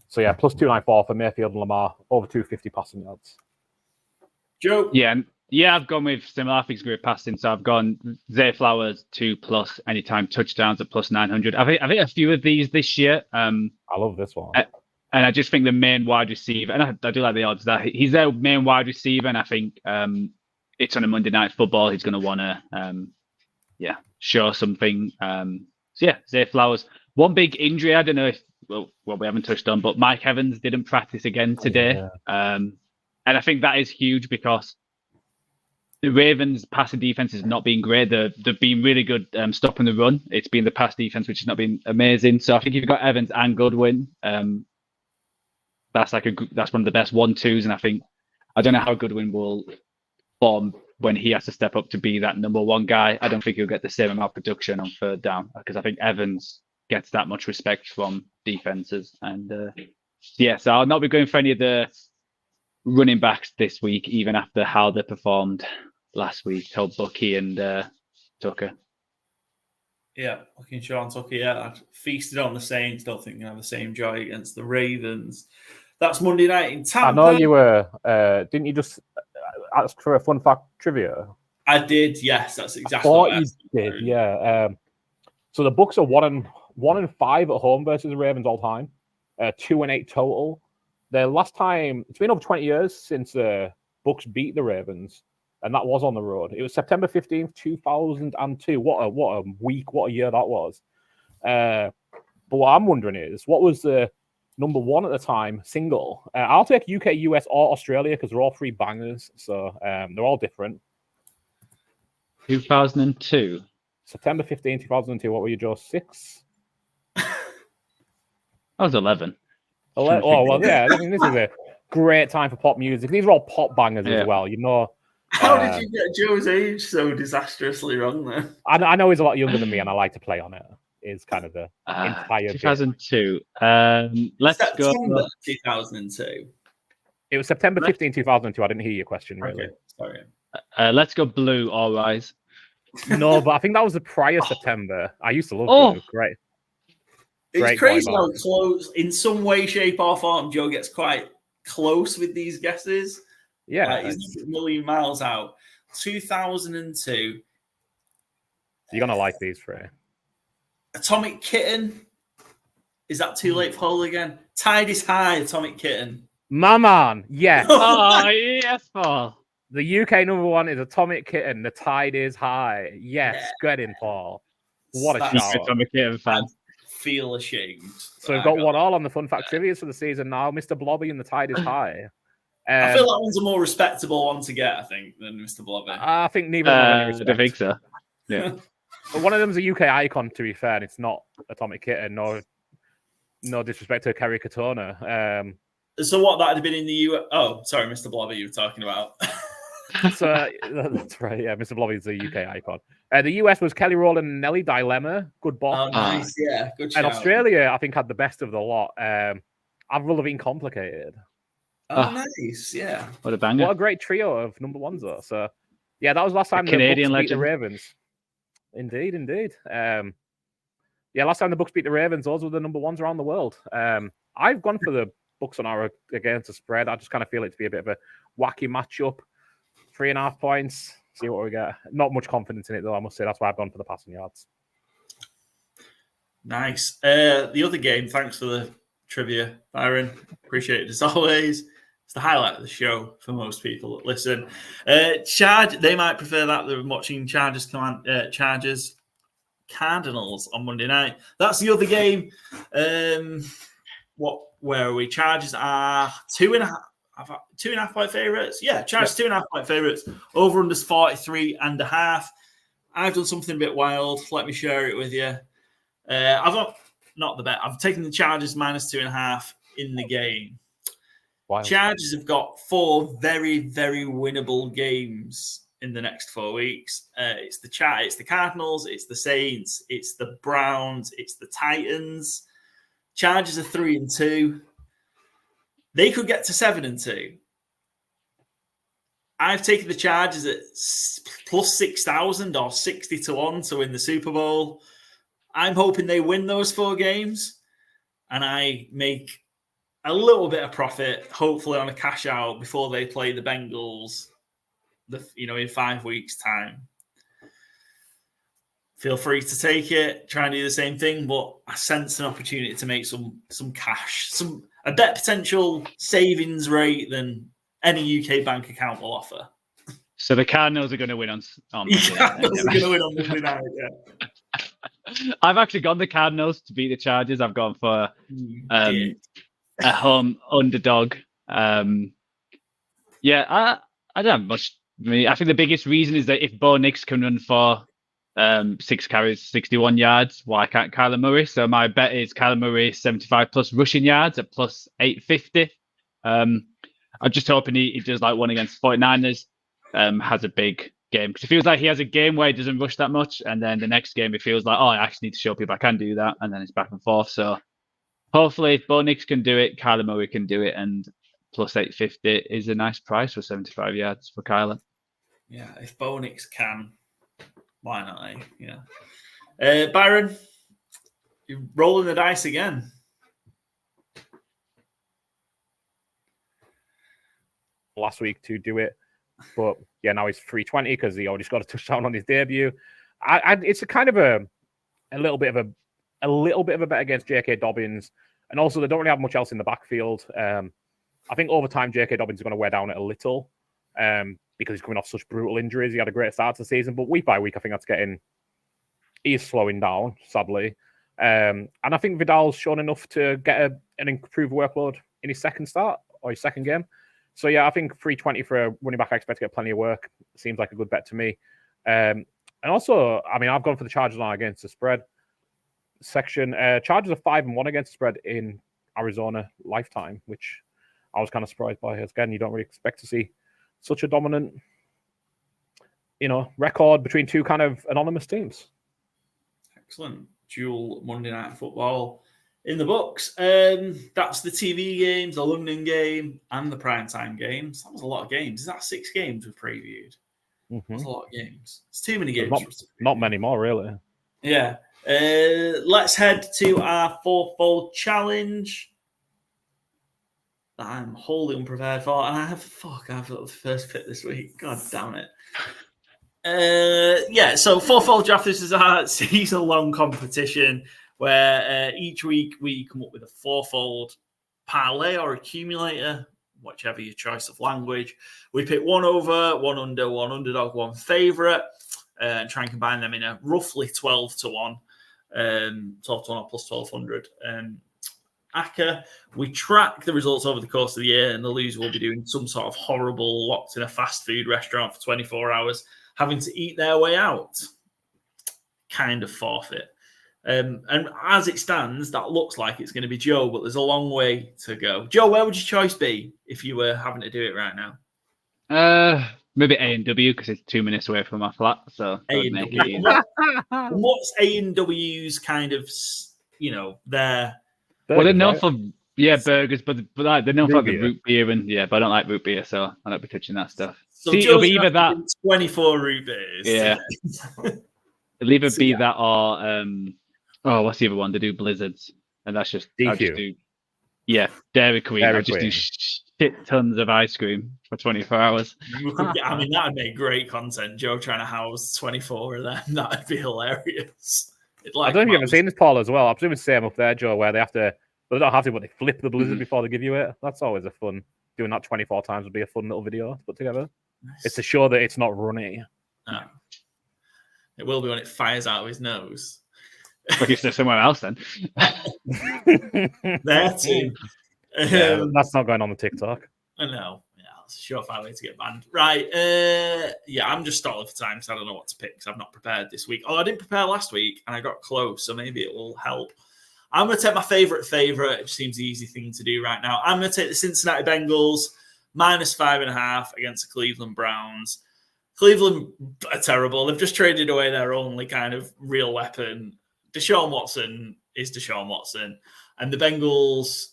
So yeah, +294 for Mayfield and Lamar, over 250 passing yards.
Joe?
Yeah, I've gone with similar. I think it's great passing. So I've gone Zay Flowers 2+ anytime touchdowns at +900. I think a few of these this year.
I love this one.
And I just think the main wide receiver, and I do like the odds that he's their main wide receiver, and I think it's on a Monday Night Football. He's going to want to, show something. So yeah, Zay Flowers. One big injury, I don't know if, we haven't touched on, but Mike Evans didn't practice again today. Yeah. And I think that is huge because the Ravens' passing defense has not been great. They've been really good stopping the run. It's been the pass defense which has not been amazing. So I think if you've got Evans and Goodwin, that's one of the best 1-2s. And I don't know how Goodwin will form when he has to step up to be that number one guy. I don't think he'll get the same amount of production on third down because I think Evans gets that much respect from defenses. And so I'll not be going for any of the running backs this week, even after how they performed last week. Told Bucky and Tucker.
Yeah, looking Sean Tucker. Yeah, I feasted on the Saints. Don't think you have the same joy against the Ravens. That's Monday night in Tampa.
I know you were. Didn't you just ask for a fun fact trivia?
I did. Yes, that's exactly.
I thought you did. Yeah. So the Bucks are 1-5 at home versus the Ravens all time. 2-8 total. The last time, it's been over 20 years since the Bucks beat the Ravens, and that was on the road. It was September 15th, 2002. What a week, what a year that was. But what I'm wondering is, what was the number one at the time single? I'll take UK, US, or Australia because they're all three bangers, so they're all different.
2002.
September 15th, 2002. What were you, Joe? 6?
I was 11.
Oh, well, yeah. I mean, this is a great time for pop music. These are all pop bangers as well. You know.
How did you get Joe's age so disastrously wrong there?
I know he's a lot younger than me, and I like to play on it. Is kind of the entire
2002. Let's
September
go.
2002.
It was September 15, 2002. I didn't hear your question, really.
Okay, sorry.
Let's go blue, all rise.
No, but I think that was the prior September. I used to love blue. Great.
It's crazy how close, in some way, shape, or form, Joe gets quite close with these guesses.
Yeah.
He's a million miles out. 2002.
You're going to like these three.
Atomic Kitten. Is that too late for Hole again? Tide is High, Atomic Kitten.
My man, yes.
Oh, yes, Paul.
The UK number one is Atomic Kitten. The Tide is High. Yes, Get in, Paul. What a shout.
Atomic Kitten fan.
Feel ashamed.
So we've got one all on the fun fact trivia for the season now. Mr. Blobby and The Tide is High.
I feel that one's a more respectable one to get, I think, than Mr. Blobby.
I think neither of them have any respect.
I think so. Yeah.
But one of them's a UK icon, to be fair, and it's not Atomic Kitten. No disrespect to Kerry Katona.
So what, that had been in the US? Oh, sorry, Mr. Blobby you were talking about.
So that's right. Yeah, Mr. Blobby is a UK icon. The US was Kelly Rowland and Nelly Dilemma. Good ball.
Oh, nice. Yeah, good shout.
And Australia, I think, had the best of the lot. Avril Lavigne Complicated.
Oh, nice. Yeah.
What a banger.
What a great trio of number ones, though. So, yeah, that was last time the
Canadian
Bucks beat the
legend.
Ravens. Indeed. Last time the Bucks beat the Ravens, those were the number ones around the world. I've gone for the Bucks on our against the spread. I just kind of feel it to be a bit of a wacky matchup. 3.5 points. See what we get. Not much confidence in it, though, I must say. That's why I've gone for the passing yards.
Nice. The other game, thanks for the trivia, Byron. Appreciate it as always. It's the highlight of the show for most people that listen. They might prefer that. They're watching Chargers Cardinals on Monday night. That's the other game. Where are we? Chargers are 2.5 point favourites. Yeah, Chargers 2.5 point favourites. Over under 43.5. I've done something a bit wild. Let me share it with you. I've taken the Chargers -2.5. in the game.
Wild.
Chargers have got 4 very, very winnable games in the next 4 weeks. It's the Cardinals, it's the Saints, it's the Browns, it's the Titans. Chargers are 3-2. They could get to 7-2. I've taken the Chargers at plus 6,000 or 60-1 to win the Super Bowl. I'm hoping they win those 4 games, and I make a little bit of profit, hopefully on a cash out before they play the Bengals, in 5 weeks' time. Feel free to take it, try and do the same thing, but I sense an opportunity to make some cash, a better potential savings rate than any UK bank account will offer.
So the Cardinals are going to win on
Monday night. Cardinals are going to win on Monday night, yeah.
I've actually gone the Cardinals to beat the Chargers. I've gone for a home underdog. I don't have much. I think the biggest reason is that if Bo Nix can run for 6 carries, 61 yards, why can't Kyler Murray? So my bet is Kyler Murray 75 plus rushing yards at plus 850. I'm just hoping he does like one against 49ers, has a big game. Because it feels like he has a game where he doesn't rush that much. And then the next game, it feels like, I actually need to show people I can do that. And then it's back and forth. So hopefully if Bo Nix can do it, Kyler Murray can do it. And plus 850 is a nice price for 75 yards for Kyler.
Yeah, if Bo Nix can, why not? Yeah. Byron, you're rolling the dice again.
Last week to do it, but yeah, now he's 320 because he already got a touchdown on his debut. It's a kind of a little bit of a bet against J.K. Dobbins, and also they don't really have much else in the backfield. I think over time J.K. Dobbins is going to wear down it a little because he's coming off such brutal injuries. He had a great start to the season, but week by week I think he's slowing down, sadly. And I think Vidal's shown enough to get an improved workload in his second start or his second game. So, yeah, I think 320 for a running back, I expect to get plenty of work. Seems like a good bet to me. And also, I mean, I've gone for the Chargers now against the spread section. Chargers are 5-1 against the spread in Arizona lifetime, which I was kind of surprised by. Again, you don't really expect to see such a dominant, record between two kind of anonymous teams.
Excellent. Dual Monday Night Football in the books. That's the TV games, the London game, and the primetime games. That was a lot of games. Is that 6 games we've previewed?
Mm-hmm.
That's a lot of games. It's too many games.
Not many more, really.
Yeah. Let's head to our 4-fold challenge that I'm wholly unprepared for. And I have the first pick this week. God damn it. So 4-fold draft. This is our season-long competition where each week we come up with a 4-fold parlay or accumulator, whichever your choice of language. We pick 1 over, 1 under, 1 underdog, 1 favourite, and try and combine them in a roughly 12-1, 12-1 or plus 1,200. ACCA, we track the results over the course of the year, and the loser will be doing some sort of horrible, locked in a fast food restaurant for 24 hours, having to eat their way out. Kind of forfeit. And as it stands, that looks like it's going to be Joe, but there's a long way to go. Joe, where would your choice be if you were having to do it right now?
Maybe A&W because it's 2 minutes away from my flat, so
A&W. What's A&W's kind of, their...
Well, they're known for burgers, but they're known for the root beer, but I don't like root beer, so I don't be touching that stuff.
So
see, it'll be either that
24 root beers.
Yeah. It'll either be that or what's the other one? They do blizzards, and that's just Dairy Queen. I just do shit tons of ice cream for 24 hours.
I mean, that would make great content. Joe trying to house 24 of them. That'd be hilarious.
I don't know if you've ever seen this, Paul, as well. I presume it's the same up there, Joe, where they don't have to, but they flip the blizzard before they give you it. That's always a fun. Doing that 24 times would be a fun little video to put together. Nice. It's to show that it's not runny.
Oh. It will be when it fires out of his nose.
Like if there's somewhere else then.
There too.
That's not going on the TikTok.
I know. Yeah, it's a surefire way to get banned. Right. I'm just stalling for time because I don't know what to pick because I've not prepared this week. I didn't prepare last week and I got close, so maybe it will help. I'm going to take my favorite. It seems the easy thing to do right now. I'm going to take the Cincinnati Bengals -5.5 against the Cleveland Browns. Cleveland are terrible. They've just traded away their only kind of real weapon. Deshaun Watson is Deshaun Watson. And the Bengals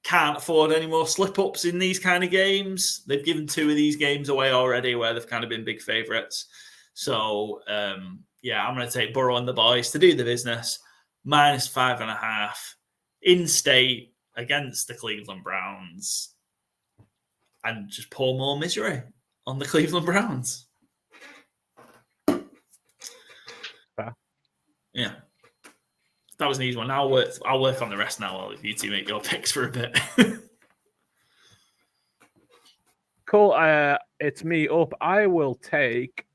can't afford any more slip-ups in these kind of games. They've given 2 of these games away already where they've kind of been big favourites. So, I'm going to take Burrow and the boys to do the business. -5.5 in-state against the Cleveland Browns. And just pour more misery on the Cleveland Browns.
Fair.
Yeah. That was an easy one. I'll work on the rest now while you two make your picks for a bit.
Cool. It's me up. I will take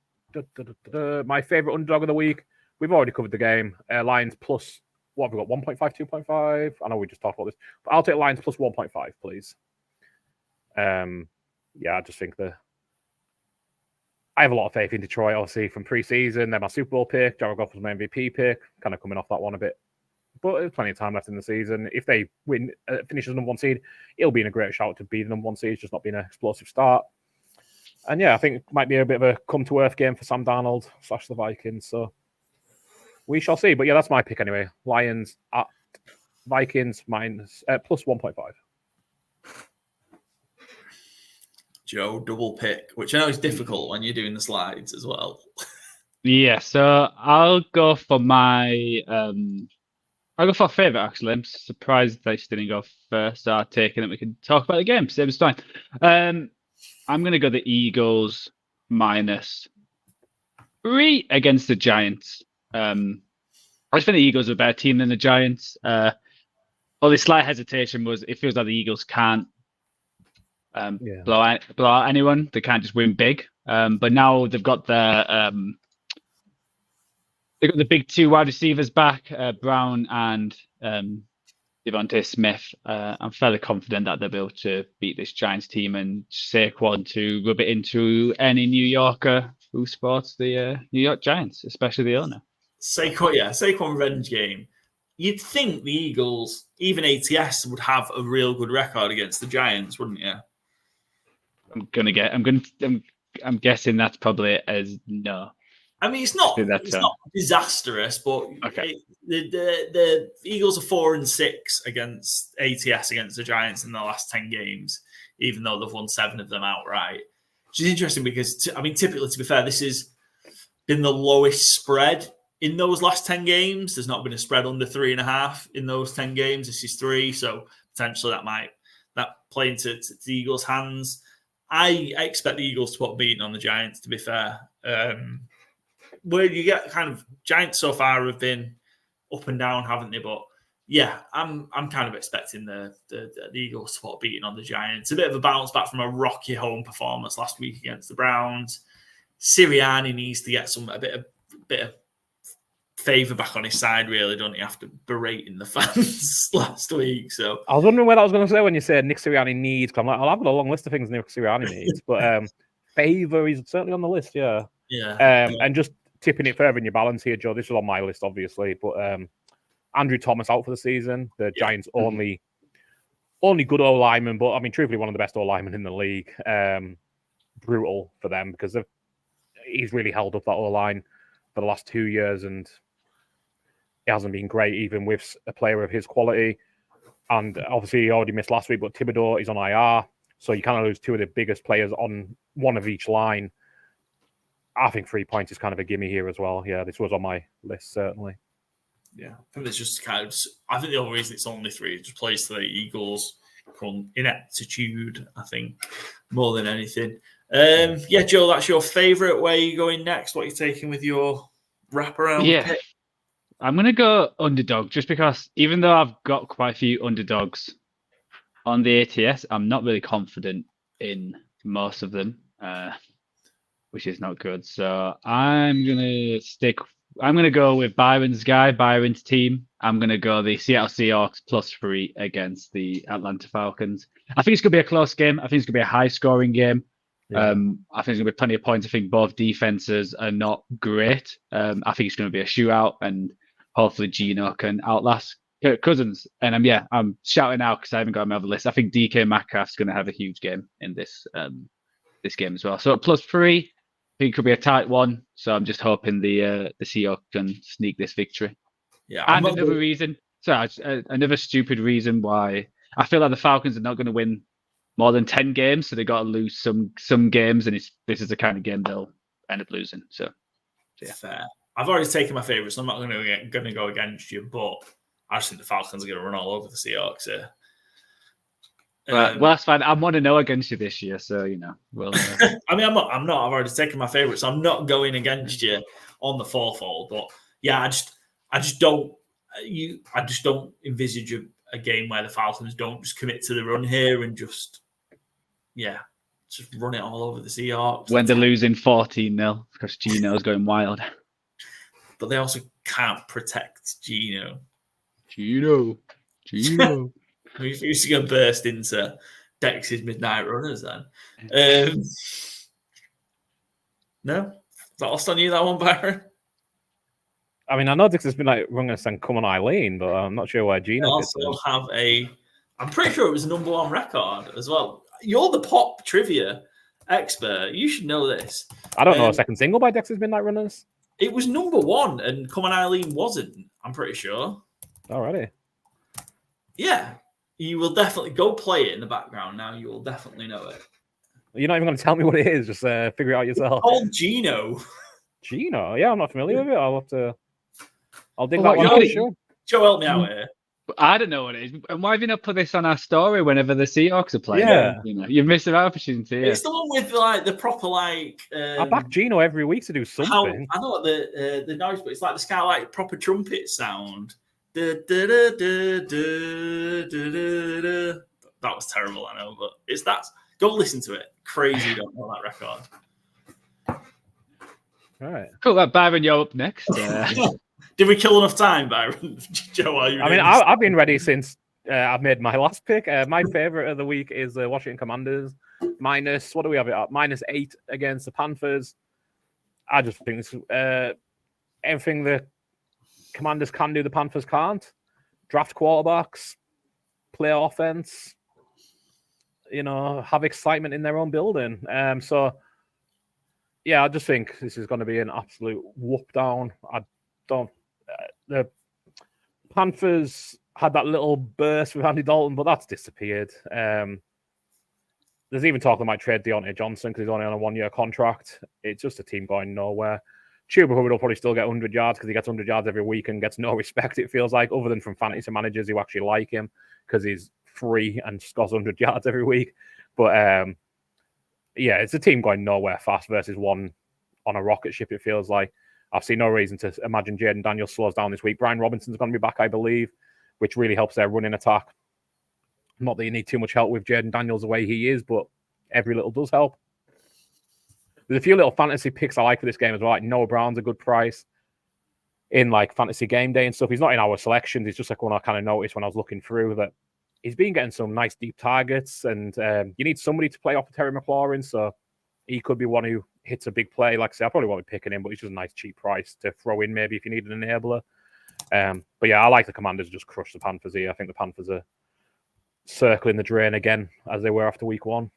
my favorite underdog of the week. We've already covered the game. Lions plus, what have we got? 1.5, 2.5? I know we just talked about this. But I'll take Lions plus 1.5, please. I just think I have a lot of faith in Detroit, obviously, from preseason. They're my Super Bowl pick. Jared Goff was my MVP pick. Kind of coming off that one a bit. But there's plenty of time left in the season. If they win, finish as number 1 seed, it'll be in a great shout to be the number 1 seed. It's just not been an explosive start. And I think it might be a bit of a come-to-earth game for Sam Darnold / the Vikings. So we shall see. But that's my pick anyway. Lions at Vikings plus 1.5.
Joe, double pick, which I know is difficult when you're doing the slides as well.
Yeah, so I'll go for my I'll go for a favourite, actually. I'm surprised they didn't go first. So I'll take it and we can talk about the game. Same as time. I'm going to go the Eagles -3 against the Giants. I just think the Eagles are a better team than the Giants. Only slight hesitation was it feels like the Eagles can't blow out anyone. They can't just win big. But now they've got the big 2 wide receivers back, Brown and Devontae Smith. I'm fairly confident that they'll be able to beat this Giants team and Saquon to rub it into any New Yorker who supports the New York Giants, especially the owner.
Saquon revenge game. You'd think the Eagles, even ATS, would have a real good record against the Giants, wouldn't you?
I'm guessing that's probably as no.
I mean, it's not disastrous, but
okay.
The Eagles are 4-6 against ATS against the Giants in the last 10 games, even though they've won 7 of them outright. Which is interesting because, typically, to be fair, this has been the lowest spread in those last 10 games. There's not been a spread under 3.5 in those 10 games. This is 3, so potentially that play into the Eagles' hands. I expect the Eagles to put beating on the Giants, to be fair. Where you get kind of Giants so far have been up and down, haven't they? But I'm kind of expecting the Eagles to put beating on the Giants. A bit of a bounce back from a rocky home performance last week against the Browns. Sirianni needs to get a bit of favour back on his side, really, don't he? After berating the fans last week. So
I was wondering where that was going to say when you said Nick Sirianni needs. I'm like, I'll have a long list of things Nick Sirianni needs, but favour is certainly on the list. Yeah. And just tipping it further in your balance here, Joe. This was on my list, obviously, but Andrew Thomas out for the season. The Giants' only good O lineman, but truthfully, one of the best O linemen in the league. Brutal for them because he's really held up that O line for the last 2 years, and it hasn't been great, even with a player of his quality. And obviously, he already missed last week, but Thibodeau is on IR, so you kind of lose 2 of the biggest players on one of each line. I think 3 points is kind of a gimme here as well. Yeah, this was on my list, certainly.
Yeah, I think it's just I think the only reason it's only 3 just plays to the Eagles' ineptitude, I think, more than anything. Joe, that's your favourite. Where are you going next? What are you taking with your wraparound pick?
I'm going to go underdog just because even though I've got quite a few underdogs on the ATS, I'm not really confident in most of them. Which is not good. So I'm going to go with Byron's team. I'm going to go the Seattle Seahawks +3 against the Atlanta Falcons. I think it's going to be a close game. I think it's going to be a high-scoring game. Yeah. I think there's going to be plenty of points. I think both defenses are not great. I think it's going to be a shootout, and hopefully Gino can outlast Kirk Cousins. And I'm shouting out because I haven't got him on the list. I think DK Metcalf's going to have a huge game in this game as well. So at +3, I think it could be a tight one. So I'm just hoping the Seahawks can sneak this victory.
Yeah,
and another stupid reason why I feel like the Falcons are not going to win more than 10 games, so they got to lose some games, and this is the kind of game they'll end up losing. So yeah,
fair. I've already taken my favourites, so I'm not going to go against you, but I just think the Falcons are going to run all over the Seahawks here.
Well, that's fine. I'm 1-0 against you this year, so Well,
I mean, I'm not. I've already taken my favourites, so I'm not going against you on the fourfold. But yeah, I just don't envisage a game where the Falcons don't just commit to the run here and just run it all over the Seahawks.
When they're losing 14-0 because Gino's going wild.
But they also can't protect Gino.
Gino.
He's going to burst into Dex's Midnight Runners then. No? Is that lost on you, that one, Byron?
I mean, I know Dex's Midnight Runners and Come On Eileen, but I'm not sure why Gino
also have I'm pretty sure it was number one record as well. You're the pop trivia expert. You should know this.
I don't know a second single by Dex's Midnight Runners.
It was number one, and Come On Eileen wasn't, I'm pretty sure.
Alrighty.
Yeah. You will definitely go play it in the background now. You will definitely know it.
You're not even going to tell me what it is. Just figure it out yourself.
It's called Gino.
Gino? Yeah, I'm not familiar with it. I'll dig that one out. Sure.
Joe, help me out here.
I don't know what it is. And why have you not put this on our story whenever the Seahawks are playing?
Yeah.
You're missing an opportunity.
It's the one with the proper
I back Gino every week to do something.
I know what the noise, but it's like the Skylight proper trumpet sound. That was terrible, I know, but it's that. Go listen to it. Crazy, don't know that record.
All right.
Cool. Byron, you're up next.
Did we kill enough time, Byron? Joe,
I've been ready since I've made my last pick. My favorite of the week is the Washington Commanders minus. What do we have it at? -8 against the Panthers. I just think this everything the Commanders can do, the Panthers can't. Draft quarterbacks, play offense, have excitement in their own building. So, yeah, I just think this is going to be an absolute whoop down. The Panthers had that little burst with Andy Dalton, but that's disappeared. There's even talk they might trade Deontay Johnson because he's only on a 1-year contract. It's just a team going nowhere. Chuba Hubbard will probably still get 100 yards because he gets 100 yards every week and gets no respect, it feels like, other than from fantasy managers who actually like him because he's free and scores 100 yards every week. But, it's a team going nowhere fast versus one on a rocket ship, it feels like. I've seen no reason to imagine Jaden Daniels slows down this week. Brian Robinson's going to be back, I believe, which really helps their running attack. Not that you need too much help with Jaden Daniels the way he is, but every little does help. There's a few little fantasy picks I like for this game as well. Like Noah Brown's a good price in like Fantasy Gameday and stuff. He's not in our selections. He's just like one I kind of noticed when I was looking through that he's been getting some nice deep targets, and you need somebody to play off of Terry McLaurin, so he could be one who hits a big play. Like I say, I probably won't be picking him, but he's just a nice cheap price to throw in maybe if you need an enabler. But yeah, I like the Commanders to just crush the Panthers here. I think the Panthers are circling the drain again as they were after week 1.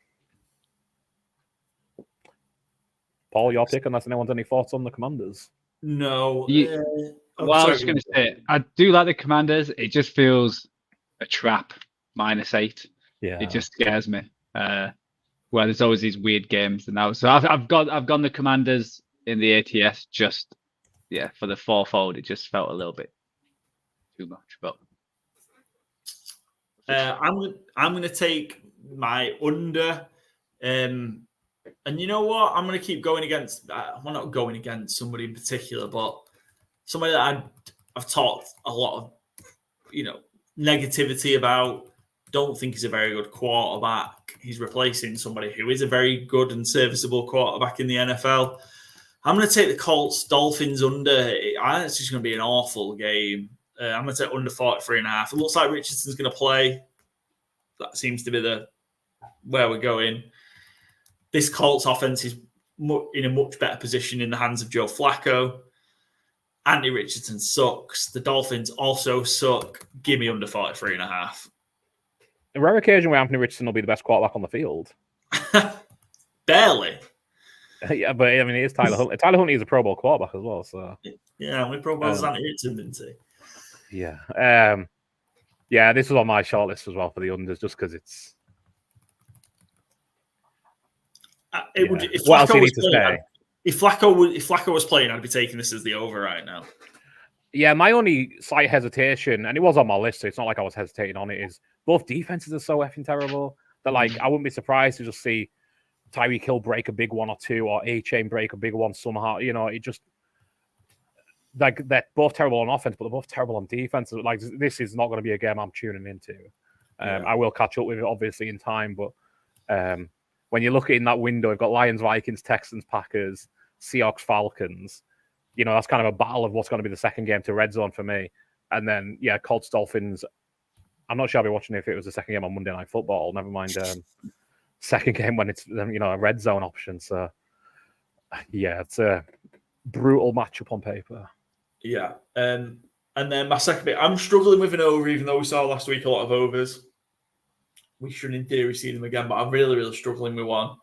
Paul, your pick, unless anyone's any thoughts on the Commanders.
No.
I was just going to say, I do like the Commanders. It just feels a trap, -8.
Yeah.
It just scares me. Where there's always these weird games. So I've gone the Commanders in the ATS just, for the fourfold. It just felt a little bit too much. But
I'm going to take my under. And you know what? I'm going to keep going against. Well, not going against somebody in particular, but somebody that I've talked a lot of, negativity about. Don't think he's a very good quarterback. He's replacing somebody who is a very good and serviceable quarterback in the NFL. I'm going to take the Colts Dolphins under. I think it's just going to be an awful game. I'm going to take under 43.5. It looks like Richardson's going to play. That seems to be where we're going. This Colts offense is in a much better position in the hands of Joe Flacco. Andy Richardson sucks. The Dolphins also suck. Give me under 43.5.
A rare occasion where Anthony Richardson will be the best quarterback on the field.
Barely.
Yeah, but I mean, it is Tyler Huntley. Tyler Huntley is a Pro Bowl quarterback as well. So
yeah, how many Pro Bowls Anthony Richardson, didn't he?
Yeah. Yeah, this was on my shortlist as well for the unders, just because it's. What else do you need to say?
If Flacco was playing, I'd be taking this as the over right now.
Yeah, my only slight hesitation, and it was on my list, so it's not like I was hesitating on it, is both defenses are so effing terrible that I wouldn't be surprised to just see Tyreek Hill break a big one or two, or A-Chain break a big one somehow. It just they're both terrible on offense, but they're both terrible on defense. This is not going to be a game I'm tuning into. I will catch up with it obviously in time, but when you look in that window, we've got Lions, Vikings, Texans, Packers, Seahawks, Falcons. That's kind of a battle of what's going to be the second game to red zone for me. And then, Colts, Dolphins. I'm not sure I'll be watching if it was the second game on Monday Night Football. Never mind second game when it's, a red zone option. So, it's a brutal matchup on paper.
Yeah. And then my second bit, I'm struggling with an over, even though we saw last week a lot of overs. We should, in theory, see them again, but I'm really, really struggling with one.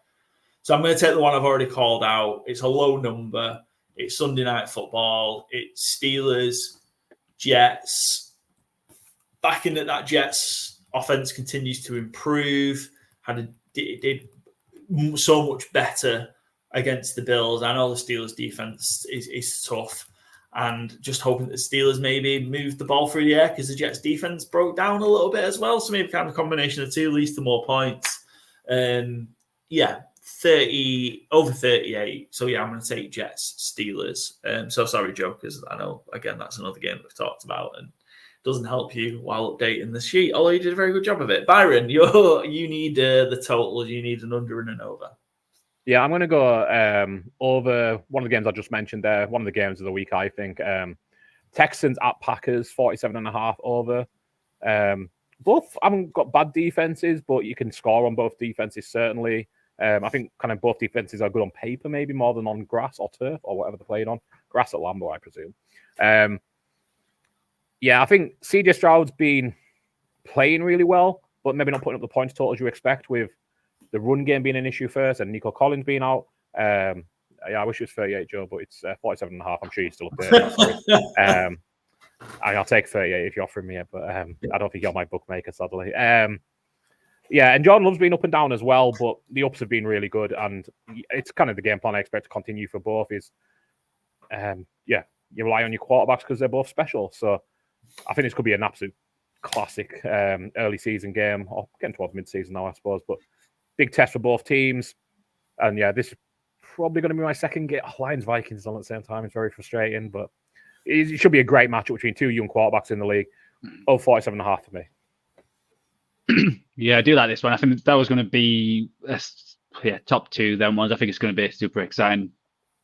So I'm going to take the one I've already called out. It's a low number. It's Sunday Night Football. It's Steelers, Jets. Back in that Jets offense continues to improve. It did so much better against the Bills. I know the Steelers defense is tough, and just hoping that the Steelers maybe moved the ball through the air because the Jets defense broke down a little bit as well. So maybe kind of a combination of two leads to more points. 30 over 38. So I'm going to take Jets Steelers. So sorry, Joe, because I know again that's another game that we've talked about and doesn't help you while updating the sheet. Although you did a very good job of it, Byron. You need the totals. You need an under and an over.
Yeah, I'm going to go over one of the games I just mentioned there. One of the games of the week, I think. Texans at Packers, 47.5 over. Both haven't got bad defenses, but you can score on both defenses, certainly. I think kind of both defenses are good on paper, maybe more than on grass or turf or whatever they're playing on. Grass at Lambeau, I presume. I think CJ Stroud's been playing really well, but maybe not putting up the points totals you expect, with the run game being an issue first and Nico Collins being out. I wish it was 38, Joe, but it's 47.5. I'm sure you're still up there. I'll take 38 if you're offering me it, but I don't think you're my bookmaker, sadly. And Jordan Love's been up and down as well, but the ups have been really good, and it's kind of the game plan I expect to continue for both is, you rely on your quarterbacks because they're both special. So I think this could be an absolute classic early season game, or getting towards mid-season now, I suppose, but big test for both teams. And this is probably going to be my second game. Lions Vikings on at the same time. It's very frustrating, but it should be a great matchup between two young quarterbacks in the league. 47.5 for me.
Yeah, I do like this one. I think that was going to be top two. Then ones. I think it's going to be super exciting.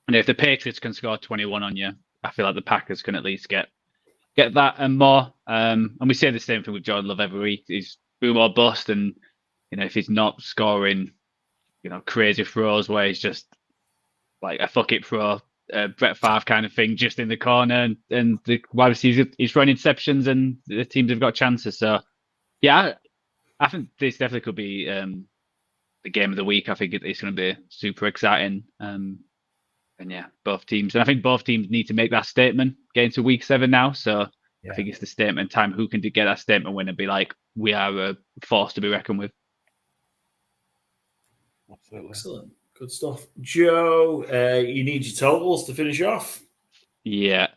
And if the Patriots can score 21 on you, I feel like the Packers can at least get that and more. And we say the same thing with Jordan Love every week. He's boom or bust, and if he's not scoring, crazy throws where he's just like a fuck it throw, Brett Favre kind of thing, just in the corner, and the wide receivers he's running interceptions, and the teams have got chances. So I think this definitely could be the game of the week. I think it's going to be super exciting. Both teams. And I think both teams need to make that statement getting to week 7 now. So I think it's the statement time. Who can get that statement win and be like, we are a force to be reckoned with?
Absolutely.
Excellent. Good stuff. Joe, you need your totals to finish off.
Yeah.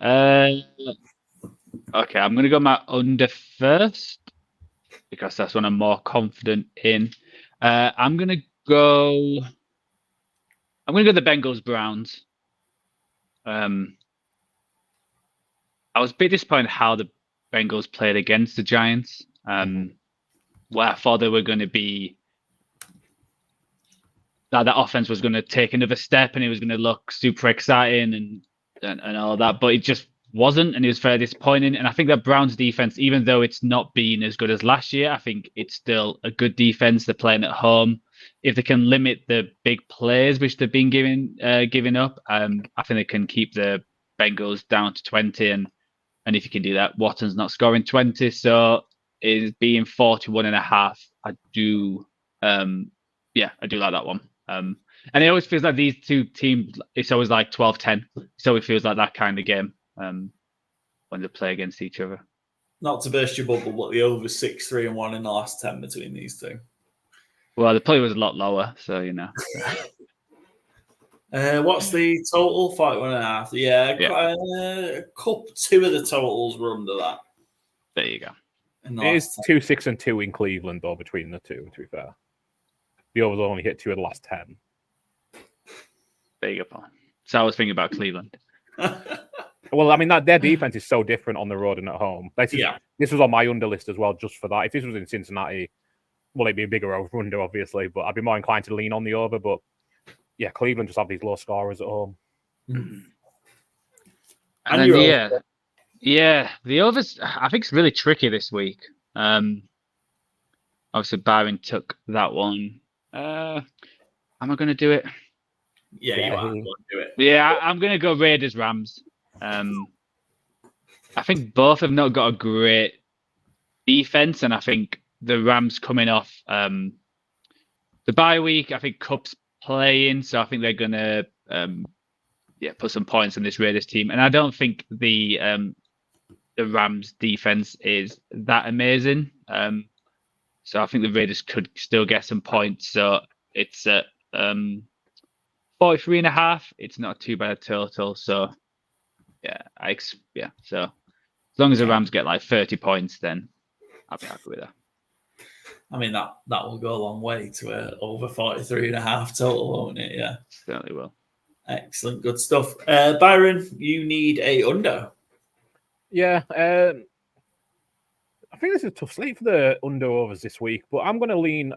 Okay, I'm going to go my under first, because that's one I'm more confident in. I'm going to go the Bengals Browns. I was a bit disappointed how the Bengals played against the Giants. Where I thought they were going to be, that offense was going to take another step and it was going to look super exciting and all that, but it just wasn't, and it was very disappointing. And I think that Browns defense, even though it's not been as good as last year, I think it's still a good defense. They're playing at home. If they can limit the big plays which they've been giving up, I think they can keep the Bengals down to 20, and if you can do that, Watton's not scoring 20, so is being 41.5. I do, I do like that one. And it always feels like these two teams, it's always like 12-10. So it feels like that kind of game when they play against each other.
Not to burst your bubble, but the over 6-3-1 in the last 10 between these two.
Well, the play was a lot lower, so
What's the total? 41.5. Yeah. Two of the totals were under that.
There you go.
It is 2-6-2 in Cleveland, though, between the two, to be fair. The overs only hit 2 of the last 10.
There you go. So I was thinking about Cleveland.
Well, I mean, their defense is so different on the road and at home. This was on my under list as well, just for that. If this was in Cincinnati, well, it'd be a bigger over-under, obviously, but I'd be more inclined to lean on the over. But yeah, Cleveland just have these low scorers at home.
Mm-hmm. And then, the overs, I think it's really tricky this week. Obviously, Byron took that one. Am I going to do it?
Yeah, you are going to do it.
Yeah, I'm going to go Raiders-Rams. I think both have not got a great defense, and I think the Rams coming off the bye week, I think Cup's playing, so I think they're going to put some points on this Raiders team. And I don't think the Rams defense is that amazing. So I think the Raiders could still get some points. So it's at 43.5. It's not too bad a total. So so as long as the Rams get like 30 points, then I'll be happy with that.
I mean, that will go a long way to over 43.5 total, won't it? Yeah.
Certainly will.
Excellent. Good stuff. Byron, you need a under.
Yeah. I think this is a tough slate for the under overs this week, but I'm going to lean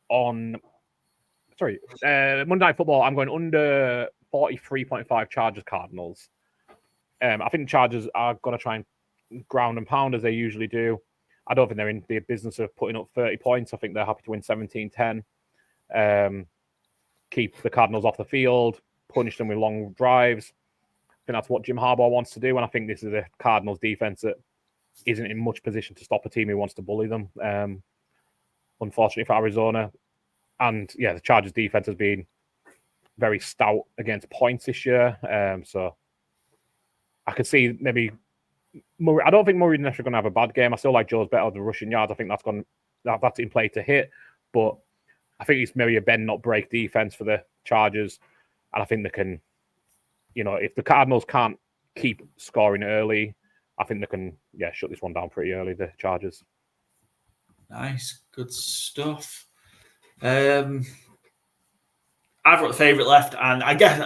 on Monday Night Football. I'm going under 43.5 Chargers Cardinals. I think the Chargers are going to try and ground and pound as they usually do. I don't think they're in the business of putting up 30 points. I think they're happy to win 17-10. Keep the Cardinals off the field, punish them with long drives. I think that's what Jim Harbaugh wants to do, and I think this is a Cardinals defense that isn't in much position to stop a team who wants to bully them, unfortunately for Arizona. And, the Chargers defense has been very stout against points this year, so I could see maybe Murray. I don't think Murray's necessarily going to have a bad game. I still like Joe's better than the rushing yards. I think that's in play to hit. But I think it's maybe a bend not break defense for the Chargers. And I think they can, if the Cardinals can't keep scoring early, I think they can, shut this one down pretty early, the Chargers.
Nice. Good stuff. I've got the favourite left, and I guess,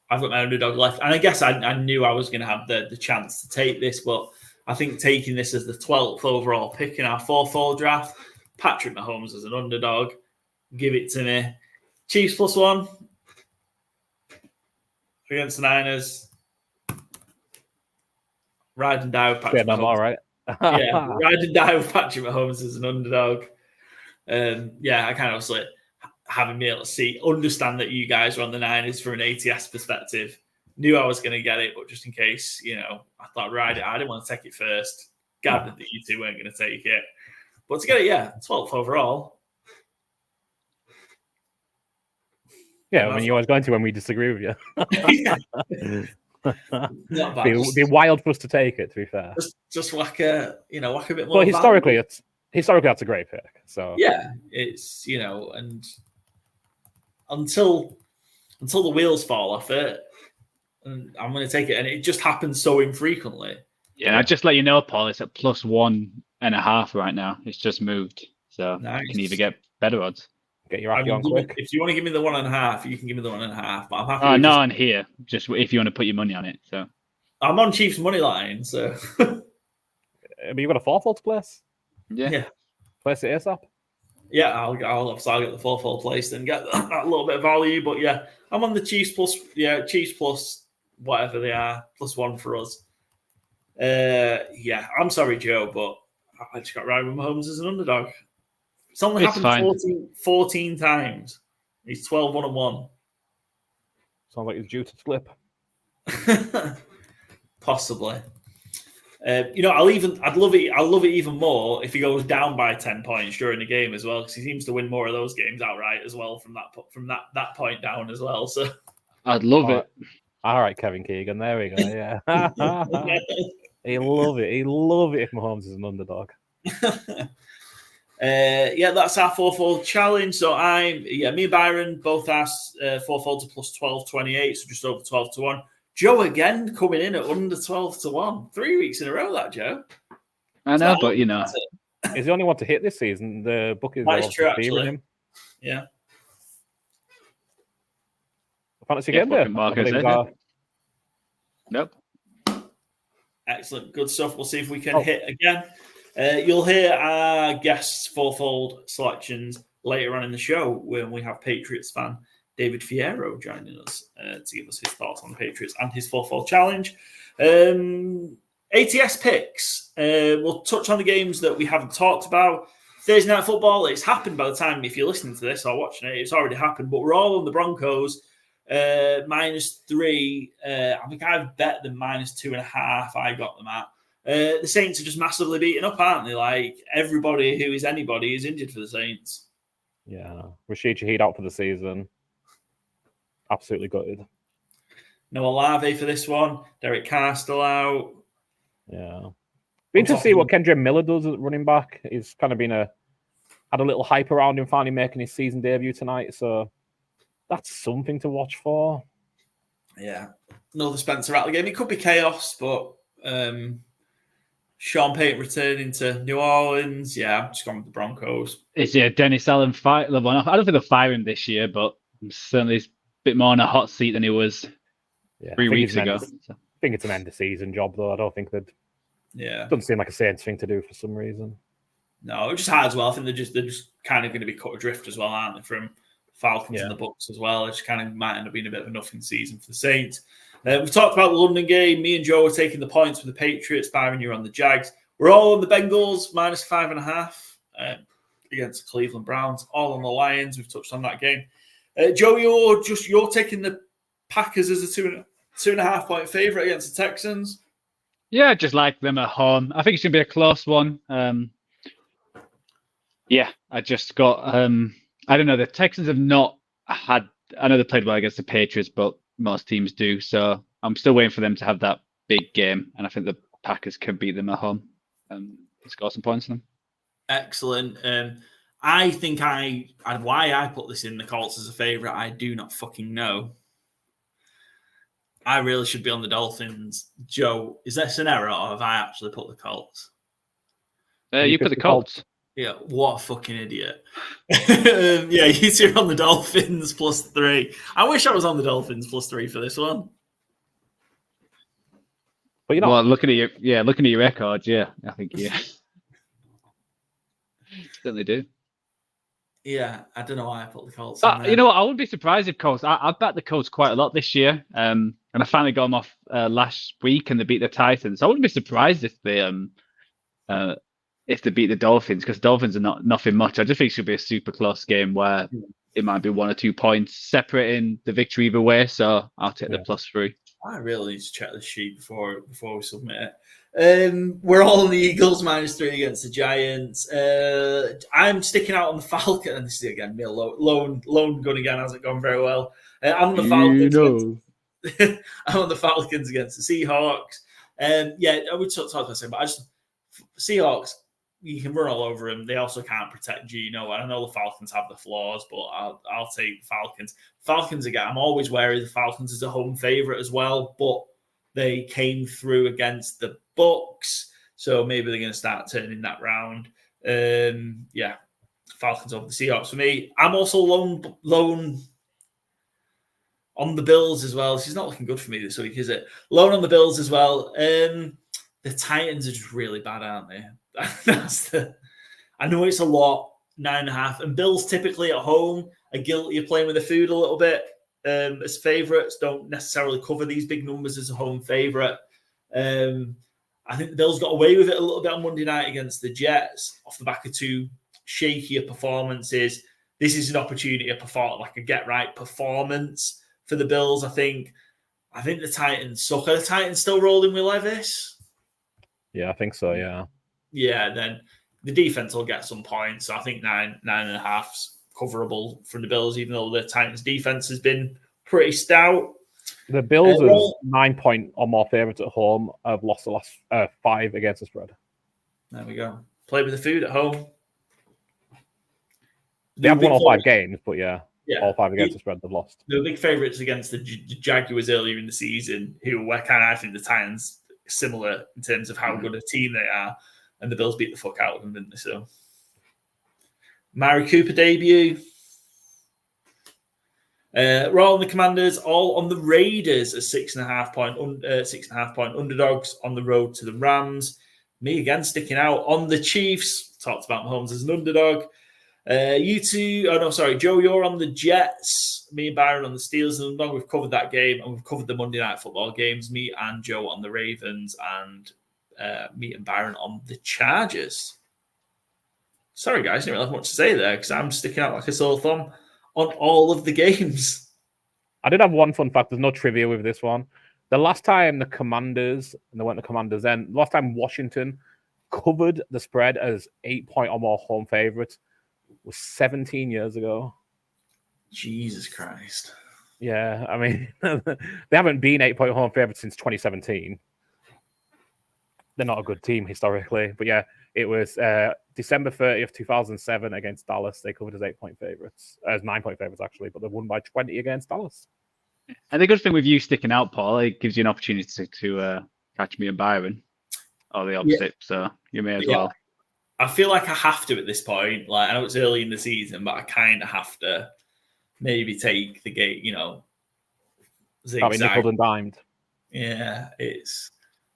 I've got my underdog left, and I guess I knew I was going to have the chance to take this, but I think taking this as the 12th overall pick in our 4-4 draft, Patrick Mahomes as an underdog, give it to me. Chiefs +1 against the Niners. Ride and die with Patrick Mahomes.
All right.
Ride and die with Patrick Mahomes as an underdog. I kind of having been able to understand that you guys were on the Niners from an ATS perspective. Knew I was going to get it, but just in case, I thought ride it. I didn't want to take it first. Gathered that you two weren't going to take it. But to get it, 12th overall.
Yeah, I mean, you're always going to when we disagree with you.
Not bad.
It'd be wild for us to take it, to be fair.
Just whack a bit more.
But historically, that's a great pick. So
it's and until the wheels fall off it, and I'm going to take it, and it just happens so infrequently.
Yeah, just let you know, Paul. It's at +1.5 right now. It's just moved, so
nice.
You can either get better odds.
Get your on quick.
If you want to give me the 1.5, you can give me the 1.5. But I'm happy.
Oh, no, on here. Just if you want to put your money on it. So
I'm on Chiefs money line. So,
but you've got a 4-4 to place.
Yeah.
Place it ASAP.
Yeah, I'll get the 4-4 placed and get that little bit of value. But I'm on the Chiefs plus whatever they are, +1 for us. I'm sorry, Joe, but I just got right with Mahomes as an underdog. It's only happened 14 times. He's 12-1-1.
Sounds like he's due to slip.
Possibly. I'd love it even more if he goes down by 10 points during the game as well, because he seems to win more of those games outright as well from that point down as well. So
I'd love it.
All right, Kevin Keegan. There we go. Yeah. He'll love it. He'll love it if Mahomes is an underdog.
That's our fourfold challenge. So me and Byron both asked fourfold to plus 12.28, so just over 12 to 1. Joe again coming in at under 12 to 1. 3 weeks in a row, that Joe.
I know, but
he's the only one to hit this season. The book is
true, actually.
him.
Yeah.
Fantasy Gameday.
Nope.
Excellent. Good stuff. We'll see if we can hit again. You'll hear our guests' fourfold selections later on in the show when we have Patriots fan David Fierro joining us to give us his thoughts on the Patriots and his fourfold challenge. ATS Picks. We'll touch on the games that we haven't talked about. Thursday Night Football, it's happened by the time, if you're listening to this or watching it, it's already happened, but we're all on the Broncos. -3. I think I've bet them -2.5. I got them at. The Saints are just massively beaten up, aren't they? Like, everybody who is anybody is injured for the Saints.
Yeah. Rashid Shaheed out for the season. Absolutely gutted.
No Olave for this one. Derek Carr still out.
Yeah. Be interesting to see what Kendra Miller does at running back. He's kind of had a little hype around him finally making his season debut tonight. So that's something to watch for.
Yeah. Another Spencer Rattler game. It could be chaos, but Sean Payton returning to New Orleans. Yeah, I'm just going with the Broncos.
Dennis Allen fight level enough. I don't think they'll fire him this year, but certainly he's a bit more on a hot seat than he was 3 weeks ago.
I think it's an end of season job, though. I don't think they'd.
Yeah.
Doesn't seem like a Saints thing to do for some reason.
No, it just hard as well. I think they're just kind of going to be cut adrift as well, aren't they, from Falcons and the Bucks as well. It just kind of might end up being a bit of a nothing season for the Saints. We've talked about the London game. Me and Joe are taking the points for the Patriots. Byron, you're on the Jags. We're all on the Bengals, -5.5 against the Cleveland Browns. All on the Lions. We've touched on that game. Joe, you're taking the Packers as a 2.5 point favourite against the Texans.
Yeah, just like them at home. I think it's going to be a close one. I just got... I don't know. The Texans have not had... I know they played well against the Patriots, but most teams do. So I'm still waiting for them to have that big game. And I think the Packers can beat them at home and score some points on them.
Excellent. I think why I put this in the Colts as a favourite, I do not fucking know. I really should be on the Dolphins. Joe, is this an error or have I actually put the Colts?
You put the Colts.
Yeah, what a fucking idiot. You two are on the Dolphins +3. I wish I was on the Dolphins +3 for this one.
But you know, well, looking at your records, I think certainly do.
Yeah, I don't know why I put the Colts.
You know what? I wouldn't be surprised if Colts. I bet the Colts quite a lot this year, and I finally got them off last week, and they beat the Titans. I wouldn't be surprised if they beat the Dolphins, because Dolphins are not nothing much. I just think it should be a super close game where it might be 1 or 2 points separating the victory either way. So I'll take the +3. I
really need to check the sheet before we submit it. We're all on the Eagles -3 against the Giants. I'm sticking out on the Falcons. And this is again me lone gun again. Hasn't gone very well. I'm on the Falcons. I'm on the Falcons against the Seahawks. We talked about this, but Seahawks. You can run all over them. They also can't protect Geno. And I know the Falcons have the flaws, but I'll take the Falcons. Falcons again. I'm always wary of the Falcons as a home favorite as well, but they came through against the Bucks, so maybe they're going to start turning that round. Falcons over the Seahawks for me. I'm also lone on the Bills as well. This is not looking good for me this week, is it? Lone on the Bills as well. The Titans are just really bad, aren't they? I know it's a lot, 9.5, and Bills typically at home are guilty of playing with the food a little bit. As favourites, don't necessarily cover these big numbers as a home favourite. I think the Bills got away with it a little bit on Monday night against the Jets off the back of 2 shakier performances. This is an opportunity to perform like a get-right performance for the Bills, I think. I think the Titans suck. Are the Titans still rolling with Levis?
Yeah, I think so, yeah.
Yeah, then the defense will get some points. So I think 9.5's coverable from the Bills, even though the Titans' defense has been pretty stout.
The Bills are 9 point or more favorites at home. Have lost the last 5 against the spread.
There we go. Play with the food at home.
They have won all 5 games, but yeah, all 5 against the spread they've lost.
They were big favourites against the Jaguars earlier in the season, who were kind of, I think, the Titans similar in terms of how good a team they are, and the Bills beat the fuck out of them, didn't they? So, Mari Cooper debut. Raw on the Commanders, all on the Raiders as 6.5 point underdogs on the road to the Rams. Me again sticking out on the Chiefs. Talked about Mahomes as an underdog. Joe, you're on the Jets. Me and Byron on the Steelers. And we've covered that game, and we've covered the Monday Night Football games. Me and Joe on the Ravens, and me and Byron on the Chargers. Sorry, guys, didn't really have much to say there because I'm sticking out like a sore thumb on all of the games.
I did have one fun fact. There's no trivia with this one. The last time the Commanders, and they weren't the Commanders then, last time Washington covered the spread as 8 point or more home favorites was 17 years ago.
Jesus Christ.
Yeah, I mean, they haven't been 8 point home favorites since 2017. They're not a good team historically. But yeah, it was December 30th, 2007 against Dallas. They covered as 8 point favorites, as 9 point favorites actually, but they won by 20 against Dallas.
And the good thing with you sticking out, Paul, it gives you an opportunity to catch me and Byron, or the opposite. Yeah. So you may as well.
I feel like I have to at this point. Like, I know it's early in the season, but I kind of have to maybe take the gate,
zigzag. Nickeled and dimed.
Yeah,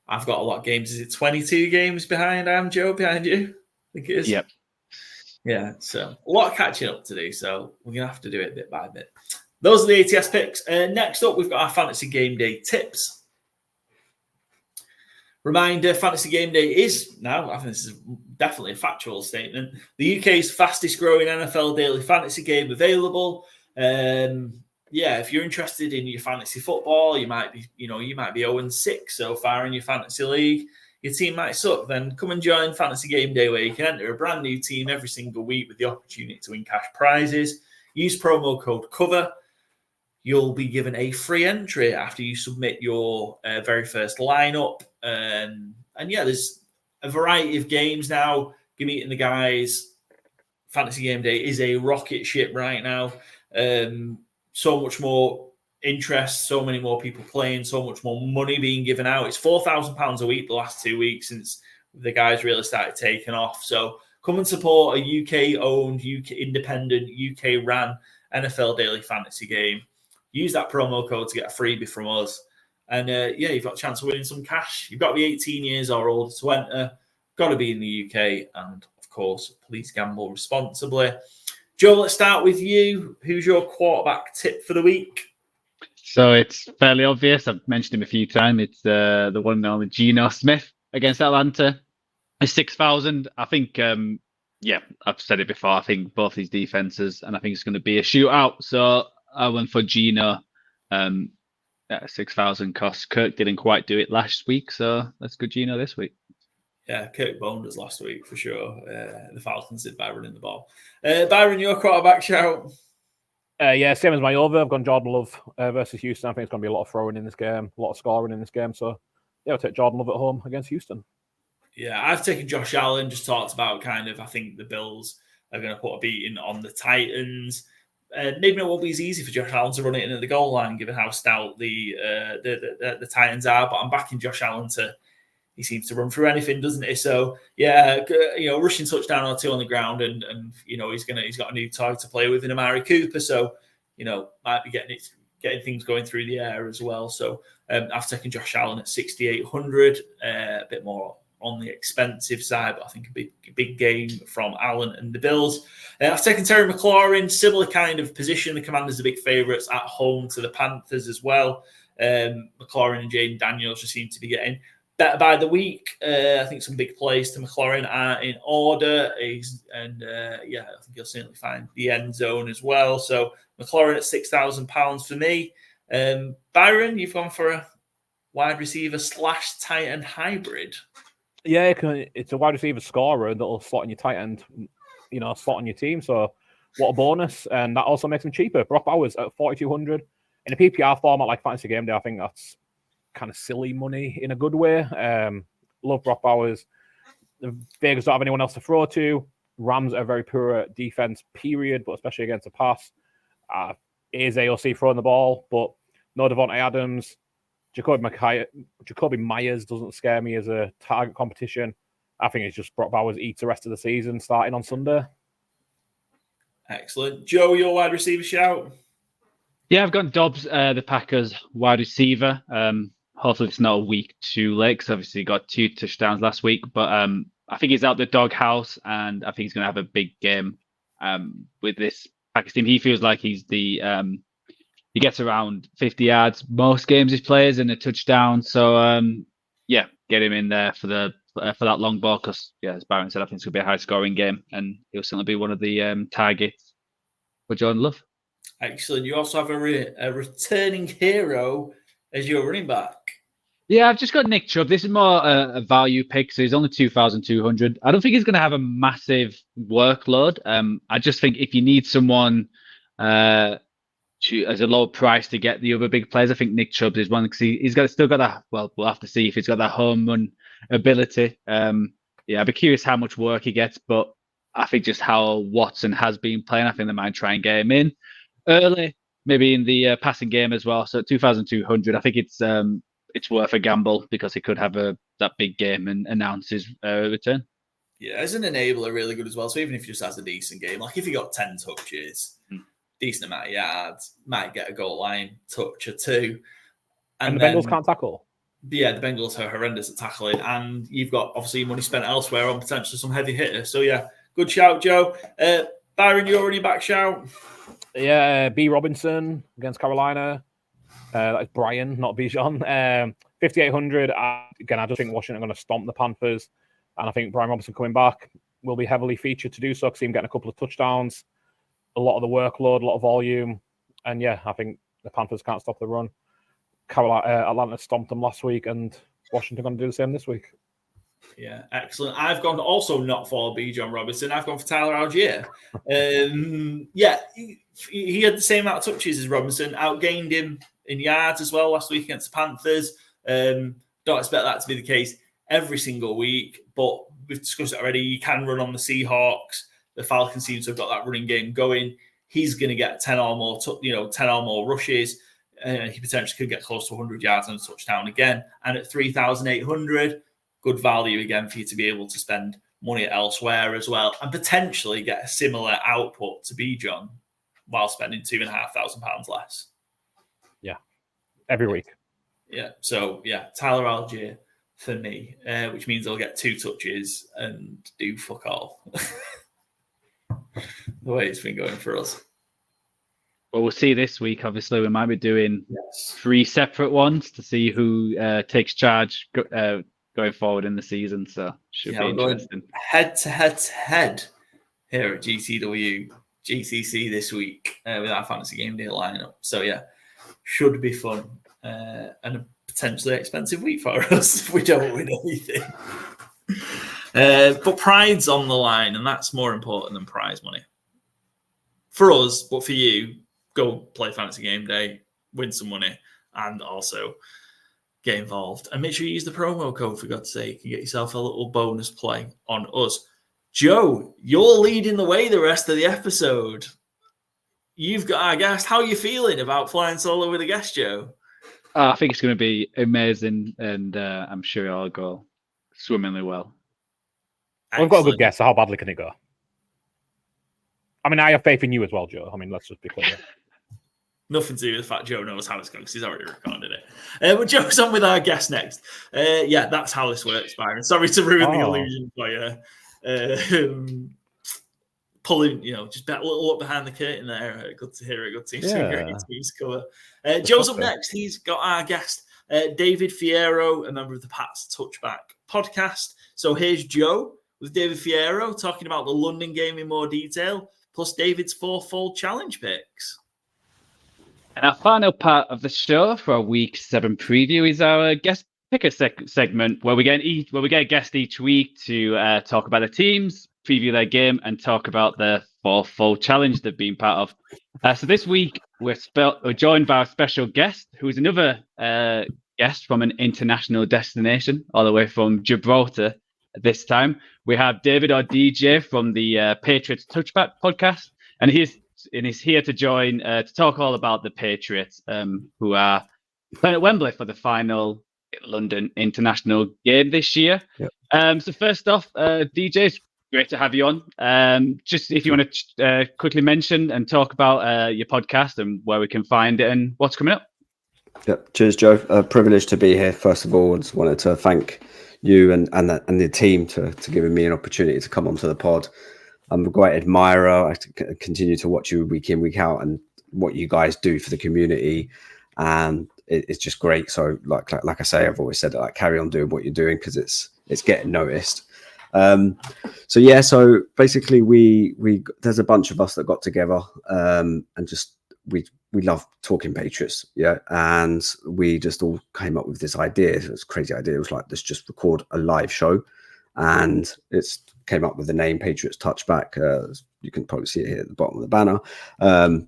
I've got a lot of games. Is it 22 games behind? I'm Joe behind you. I think it is.
Yep.
Yeah, so a lot of catching up to do. So we're going to have to do it bit by bit. Those are the ATS picks. Next up, we've got our Fantasy Game Day tips. Reminder, Fantasy Game Day is now, I think this is definitely a factual statement, the UK's fastest growing NFL daily fantasy game available. If you're interested in your fantasy football, you might be 0-6 so far in your fantasy league. Your team might suck, then come and join Fantasy Game Day, where you can enter a brand new team every single week with the opportunity to win cash prizes. Use promo code COVER. You'll be given a free entry after you submit your very first lineup. There's a variety of games now. Give me and the guys. Fantasy Game Day is a rocket ship right now. So much more interest, so many more people playing, so much more money being given out. It's £4,000 a week the last 2 weeks since the guys really started taking off. So come and support a UK-owned, UK-independent, UK-ran NFL daily fantasy game. Use that promo code to get a freebie from us. And you've got a chance of winning some cash. You've got to be 18 years or older to enter. Got to be in the UK. And, of course, please gamble responsibly. Joe, let's start with you. Who's your quarterback tip for the week?
So it's fairly obvious. I've mentioned him a few times. It's the one and only Geno Smith against Atlanta. It's 6,000. I think, I've said it before. I think both these defenses, and I think it's going to be a shootout. So I went for Geno. 6,000 costs. Kirk didn't quite do it last week, so let's go Geno this week.
Yeah, Kirk boned us last week for sure. The Falcons did by running the ball. Byron, your quarterback shout.
Same as my over. I've gone Jordan Love versus Houston. I think it's going to be a lot of throwing in this game, a lot of scoring in this game. So, I'll take Jordan Love at home against Houston.
Yeah, I've taken Josh Allen. Just talked about I think the Bills are going to put a beating on the Titans. Maybe it won't be as easy for Josh Allen to run it into the goal line, given how stout the Titans are. But I'm backing Josh Allen he seems to run through anything, doesn't he? So rushing touchdown or two on the ground, and he's got a new toy to play with in Amari Cooper. So might be getting things going through the air as well. So I've taken Josh Allen at 6,800, a bit more on the expensive side, but I think a big game from Allen and the Bills. I've taken Terry McLaurin, similar kind of position. The Commanders are big favourites at home to the Panthers as well. McLaurin and Jaden Daniels just seem to be getting better by the week. I think some big plays to McLaurin are in order. I think he'll certainly find the end zone as well. So McLaurin at £6,000 for me. Byron, you've gone for a wide receiver / tight end hybrid.
Yeah, it's a wide receiver scorer that'll slot in your tight end, slot on your team. So what a bonus. And that also makes him cheaper. Brock Bowers at 4,200. In a PPR format like Fantasy Gameday, I think that's kind of silly money in a good way. Love Brock Bowers. The Vegas don't have anyone else to throw to. Rams are very poor at defense, period, but especially against the pass. Is AOC throwing the ball, but no Devontae Adams. Jacoby Myers doesn't scare me as a target competition. I think it's just Brock Bowers eats the rest of the season starting on Sunday.
Excellent. Joe, your wide receiver shout?
Yeah, I've got Dobbs, the Packers wide receiver. Hopefully it's not a week too late because obviously he got 2 touchdowns last week. But I think he's out the doghouse and I think he's going to have a big game with this Packers team. He feels like he's the he gets around 50 yards most games he plays and a touchdown. So get him in there for that long ball because as Byron said, I think it's going to be a high scoring game and he'll certainly be one of the targets for Jordan Love.
Excellent. You also have a returning hero as your running back.
Yeah, I've just got Nick Chubb. This is more a value pick, so he's only 2,200. I don't think he's going to have a massive workload. I just think if you need someone as a low price to get the other big players, I think Nick Chubb is one because he's still got that. Well, we'll have to see if he's got that home run ability. I'd be curious how much work he gets, but I think just how Watson has been playing, I think they might try and get him in early, maybe in the passing game as well. So 2,200, I think it's worth a gamble because he could have that big game and announce his return.
Yeah, as an enabler, really good as well. So even if he just has a decent game, like if he got 10 touches, decent amount of yards, might get a goal line touch or two.
And the Bengals can't tackle.
Yeah, the Bengals are horrendous at tackling. And you've got, obviously, money spent elsewhere on potentially some heavy hitters. So, yeah, good shout, Joe. Byron, you already back shout?
Yeah, B. Robinson against Carolina. That's Brian, not Bijan. 5,800. Again, I just think Washington are going to stomp the Panthers. And I think Brian Robinson coming back will be heavily featured to do so. See him getting a couple of touchdowns, a lot of the workload, a lot of volume. And yeah, I think the Panthers can't stop the run. Atlanta stomped them last week, and Washington going to do the same this week.
Yeah, excellent. I've gone also not for Bijan Robinson. I've gone for Tyler Algier. He had the same amount of touches as Robinson, outgained him in yards as well last week against the Panthers. Don't expect that to be the case every single week, but we've discussed it already. You can run on the Seahawks. The Falcons seem to have got that running game going. He's going to get 10 or more rushes. He potentially could get close to 100 yards and a touchdown again. And at 3,800, good value again for you to be able to spend money elsewhere as well and potentially get a similar output to Bijan while spending £2,500 less.
Yeah, every week.
Yeah, so yeah, Tyler Algier for me, which means I'll get 2 touches and do fuck all. The way it's been going for us.
Well, we'll see this week. Obviously, we might be doing 3 separate ones to see who takes charge going forward in the season. So should be interesting.
Head to head here at GCC this week with our Fantasy Gameday lineup. So yeah, should be fun and a potentially expensive week for us if we don't win anything. But pride's on the line, and that's more important than prize money for us. But for you, go play Fantasy Gameday, win some money, and also get involved. And make sure you use the promo code, for God's sake, and get yourself a little bonus play on us. Joe, you're leading the way the rest of the episode. You've got our guest. How are you feeling about flying solo with a guest, Joe?
I think it's going to be amazing, and I'm sure it'll go swimmingly well.
Excellent. We've got a good guess, so how badly can it go? I mean, I have faith in you as well, Joe. I mean, let's just be clear.
Nothing to do with the fact Joe knows how it's going because he's already recorded it. But Joe's on with our guest next. That's how this works, Byron. Sorry to ruin the illusion for you. Pulling, just a little look behind the curtain there. Good to hear it. Good team. Great teams cover. Joe's up next. He's got our guest, David Fierro, a member of the Patriots Touchback podcast. So here's Joe with David Fierro talking about the London game in more detail, plus David's 4-fold challenge picks.
And our final part of the show for our Week 7 preview is our guest picker segment, where we get a guest each week to talk about the teams, preview their game, and talk about the fall challenge they've been part of. So this week we're joined by a special guest, who is another guest from an international destination, all the way from Gibraltar. This time we have David, or DJ, from the Patriots Touchback podcast, and he's here to join to talk all about the Patriots, who are playing at Wembley for the final London international game this year. Yep. So first off, DJ, it's great to have you on. Just if you want to quickly mention and talk about your podcast and where we can find it and what's coming up.
Yep. Cheers, Joe. Privileged to be here. First of all, I just wanted to thank you and the team to giving me an opportunity to come onto the pod. I'm a great admirer. I continue to watch you week in, week out, and what you guys do for the community, and it's just great. So, like I say, I've always said that, like, carry on doing what you're doing, because it's getting noticed. So basically, we there's a bunch of us that got together, and just we love talking Patriots, and we just all came up with this idea. It was a crazy idea. It was like, let's just record a live show, and it's came up with the name Patriots Touchback. You can probably see it here at the bottom of the banner.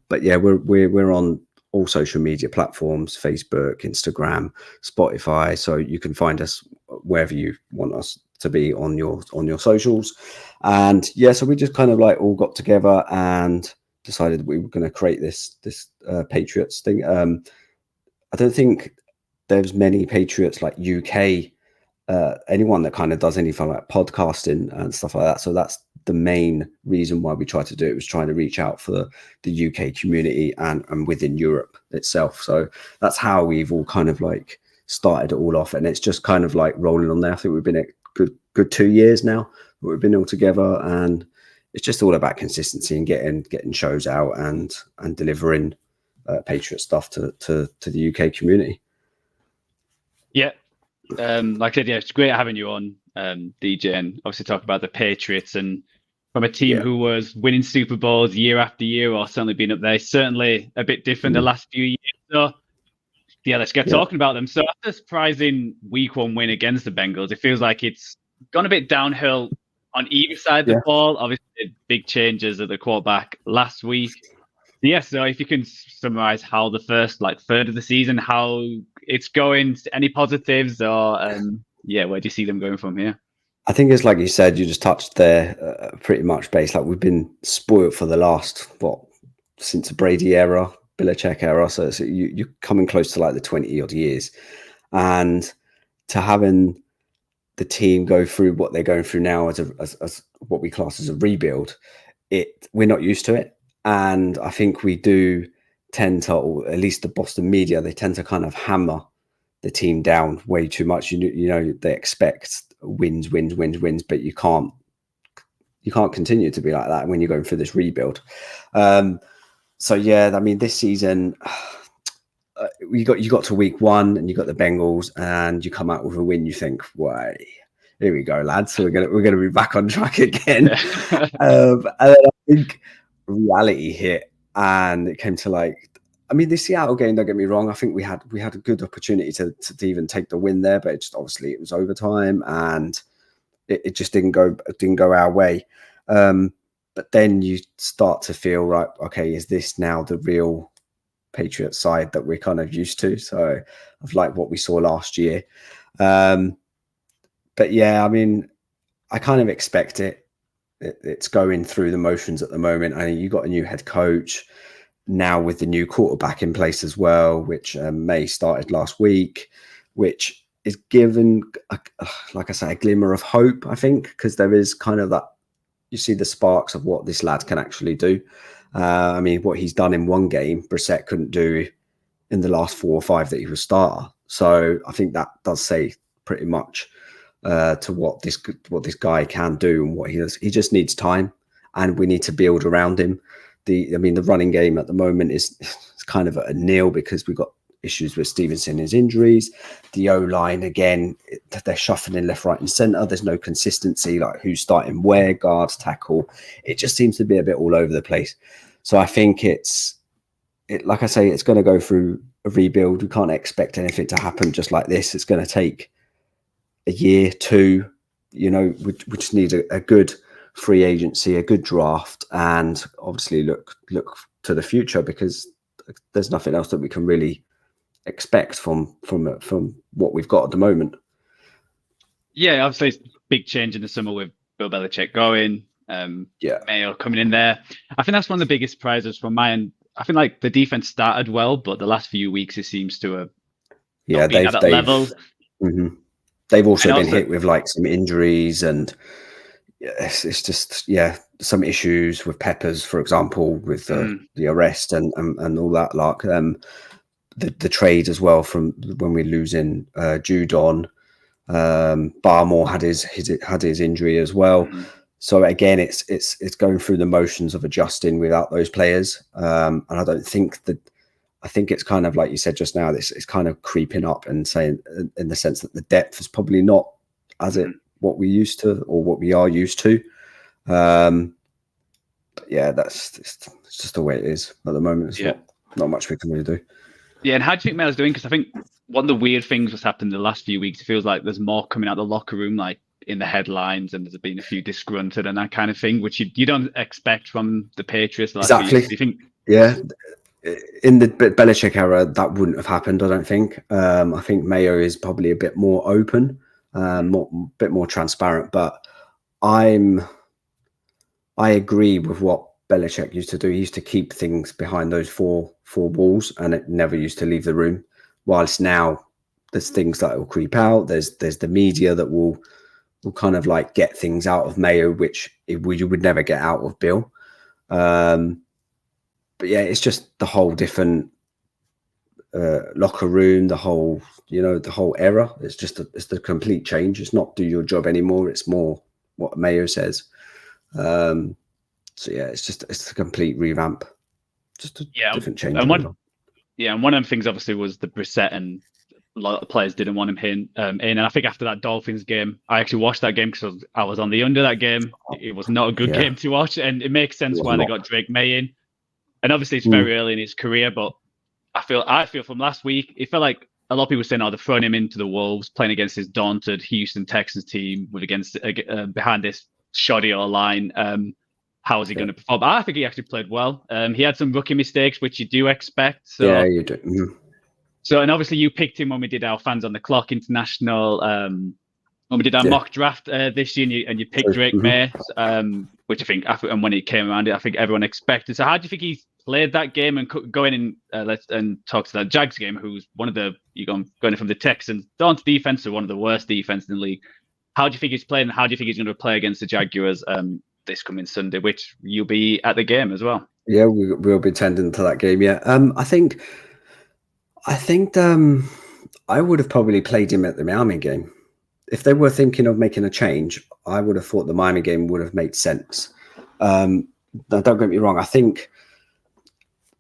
But yeah, we're on all social media platforms: Facebook, Instagram, Spotify. So you can find us wherever you want us to be on your socials. And yeah, so we just kind of like all got together and decided we were going to create this Patriots thing. I don't think there's many Patriots like UK. Anyone that kind of does anything like podcasting and stuff like that. So that's the main reason why we tried to do it, was trying to reach out for the UK community and within Europe itself. So that's how we've all kind of like started it all off, and it's just kind of like rolling on there. I think we've been at good 2 years now. We've been all together, and it's just all about consistency and getting shows out and delivering Patriot stuff to the UK community.
Yeah. Like I said, yeah, it's great having you on, DJ, and obviously talk about the Patriots, and from a team who was winning Super Bowls year after year, or certainly been up there, certainly a bit different the last few years. So yeah, let's get talking about them. So after a surprising week 1 win against the Bengals, it feels like it's gone a bit downhill on either side of the ball. Obviously, big changes at the quarterback last week. Yeah, so if you can summarize how the first third of the season, how it's going, any positives, or where do you see them going from here?
I think it's like you said, you just touched there, pretty much based. Like, we've been spoiled for the last, since the Brady era, Belichick era. So you're coming close to like the 20 odd years, and to having the team go through what they're going through now as what we class as a rebuild, we're not used to it. And I think we do tend to, or at least the Boston media, they tend to kind of hammer the team down way too much. You know, they expect wins, but you can't continue to be like that when you're going through this rebuild. So yeah, I mean, this season, you got to week 1 and you got the Bengals, and you come out with a win. You think, "Why, here we go, lads. So we're gonna be back on track again." And then I think reality hit, and it came to the Seattle game, don't get me wrong, I think we had a good opportunity to even take the win there, but it was overtime, and it just didn't go our way. But then you start to feel, right, okay, is this now the real Patriots side that we're kind of used to? So of like what we saw last year. But yeah, I mean, I kind of expect it. It's going through the motions at the moment. I mean, you got a new head coach now with the new quarterback in place as well, which May started last week, which is given, like I say, a glimmer of hope, I think, because there is kind of that, you see the sparks of what this lad can actually do. I mean, what he's done in one game, Brissett couldn't do in the last 4 or 5 that he was starter. So I think that does say pretty much to what this guy can do and what he does. He just needs time, and we need to build around him. The running game at the moment is kind of at a nil because we've got issues with Stevenson, his injuries. The O-line, again, they're shuffling left, right, and centre. There's no consistency, like who's starting where, guards, tackle. It just seems to be a bit all over the place. So I think it's like I say, it's going to go through a rebuild. We can't expect anything to happen just like this. It's going to take a year, two. You know, we just need a good free agency, a good draft, and obviously look to the future, because there's nothing else that we can really expect from what we've got at the moment.
Yeah, obviously it's a big change in the summer with Bill Belichick going, Mayo coming in there. I think that's one of the biggest surprises from my end. I think like the defense started well, but the last few weeks it seems to have not been at that level.
Mm-hmm. They've also been hit with like some injuries, and it's just some issues with Peppers, for example, with the arrest and all that. Like the trade as well from when we're losing Judon. Barmore had his injury as well. So again, it's going through the motions of adjusting without those players. And I don't think I think it's kind of like you said just now, it's kind of creeping up and saying in the sense that the depth is probably not what we used to, or what we are used to. It's just the way it is at the moment. It's not much we can really do.
Yeah, and how do you think Mel's doing? Because I think one of the weird things that's happened in the last few weeks, it feels like there's more coming out of the locker room, like in the headlines, and there's been a few disgruntled and that kind of thing, which you don't expect from the Patriots.
Exactly.
Do you think?
Yeah. In the Belichick era, that wouldn't have happened, I don't think. I think Mayo is probably a bit more open, bit more transparent. But I agree with what Belichick used to do. He used to keep things behind those four walls, and it never used to leave the room. Whilst now, there's things that will creep out. There's the media that will kind of like get things out of Mayo, which you would never get out of Bill. But yeah, it's just the whole different locker room, the whole era. It's the complete change. It's not do your job anymore. It's more what Mayo says. So yeah, it's a complete revamp. Just a different change.
And one of them things obviously was the Brissett, and a lot of players didn't want him in. And I think after that Dolphins game, I actually watched that game because I was on the under that game. It was not a good game to watch, and it makes sense why they got Drake May in. And obviously it's very early in his career, but I feel from last week, it felt like a lot of people were saying, they're throwing him into the Wolves, playing against this daunted Houston Texans team behind this shoddy line. How is he going to perform? But I think he actually played well. He had some rookie mistakes, which you do expect. So,
yeah, you do. Mm-hmm.
So, and obviously you picked him when we did our Fans on the Clock International, when we did our mock draft this year, and you picked Drake May, which I think, and when he came around, I think everyone expected. So how do you think he's played that game, and go in and talk to that Jags game, who's one of the going from the Texans daunted defense to one of the worst defense in the league? How do you think he's playing, and how do you think he's going to play against the Jaguars this coming Sunday, which you'll be at the game as well?
Yeah, we'll be attending to that game. Yeah, I think I would have probably played him at the Miami game. If they were thinking of making a change, I would have thought the Miami game would have made sense. Now, don't get me wrong. I think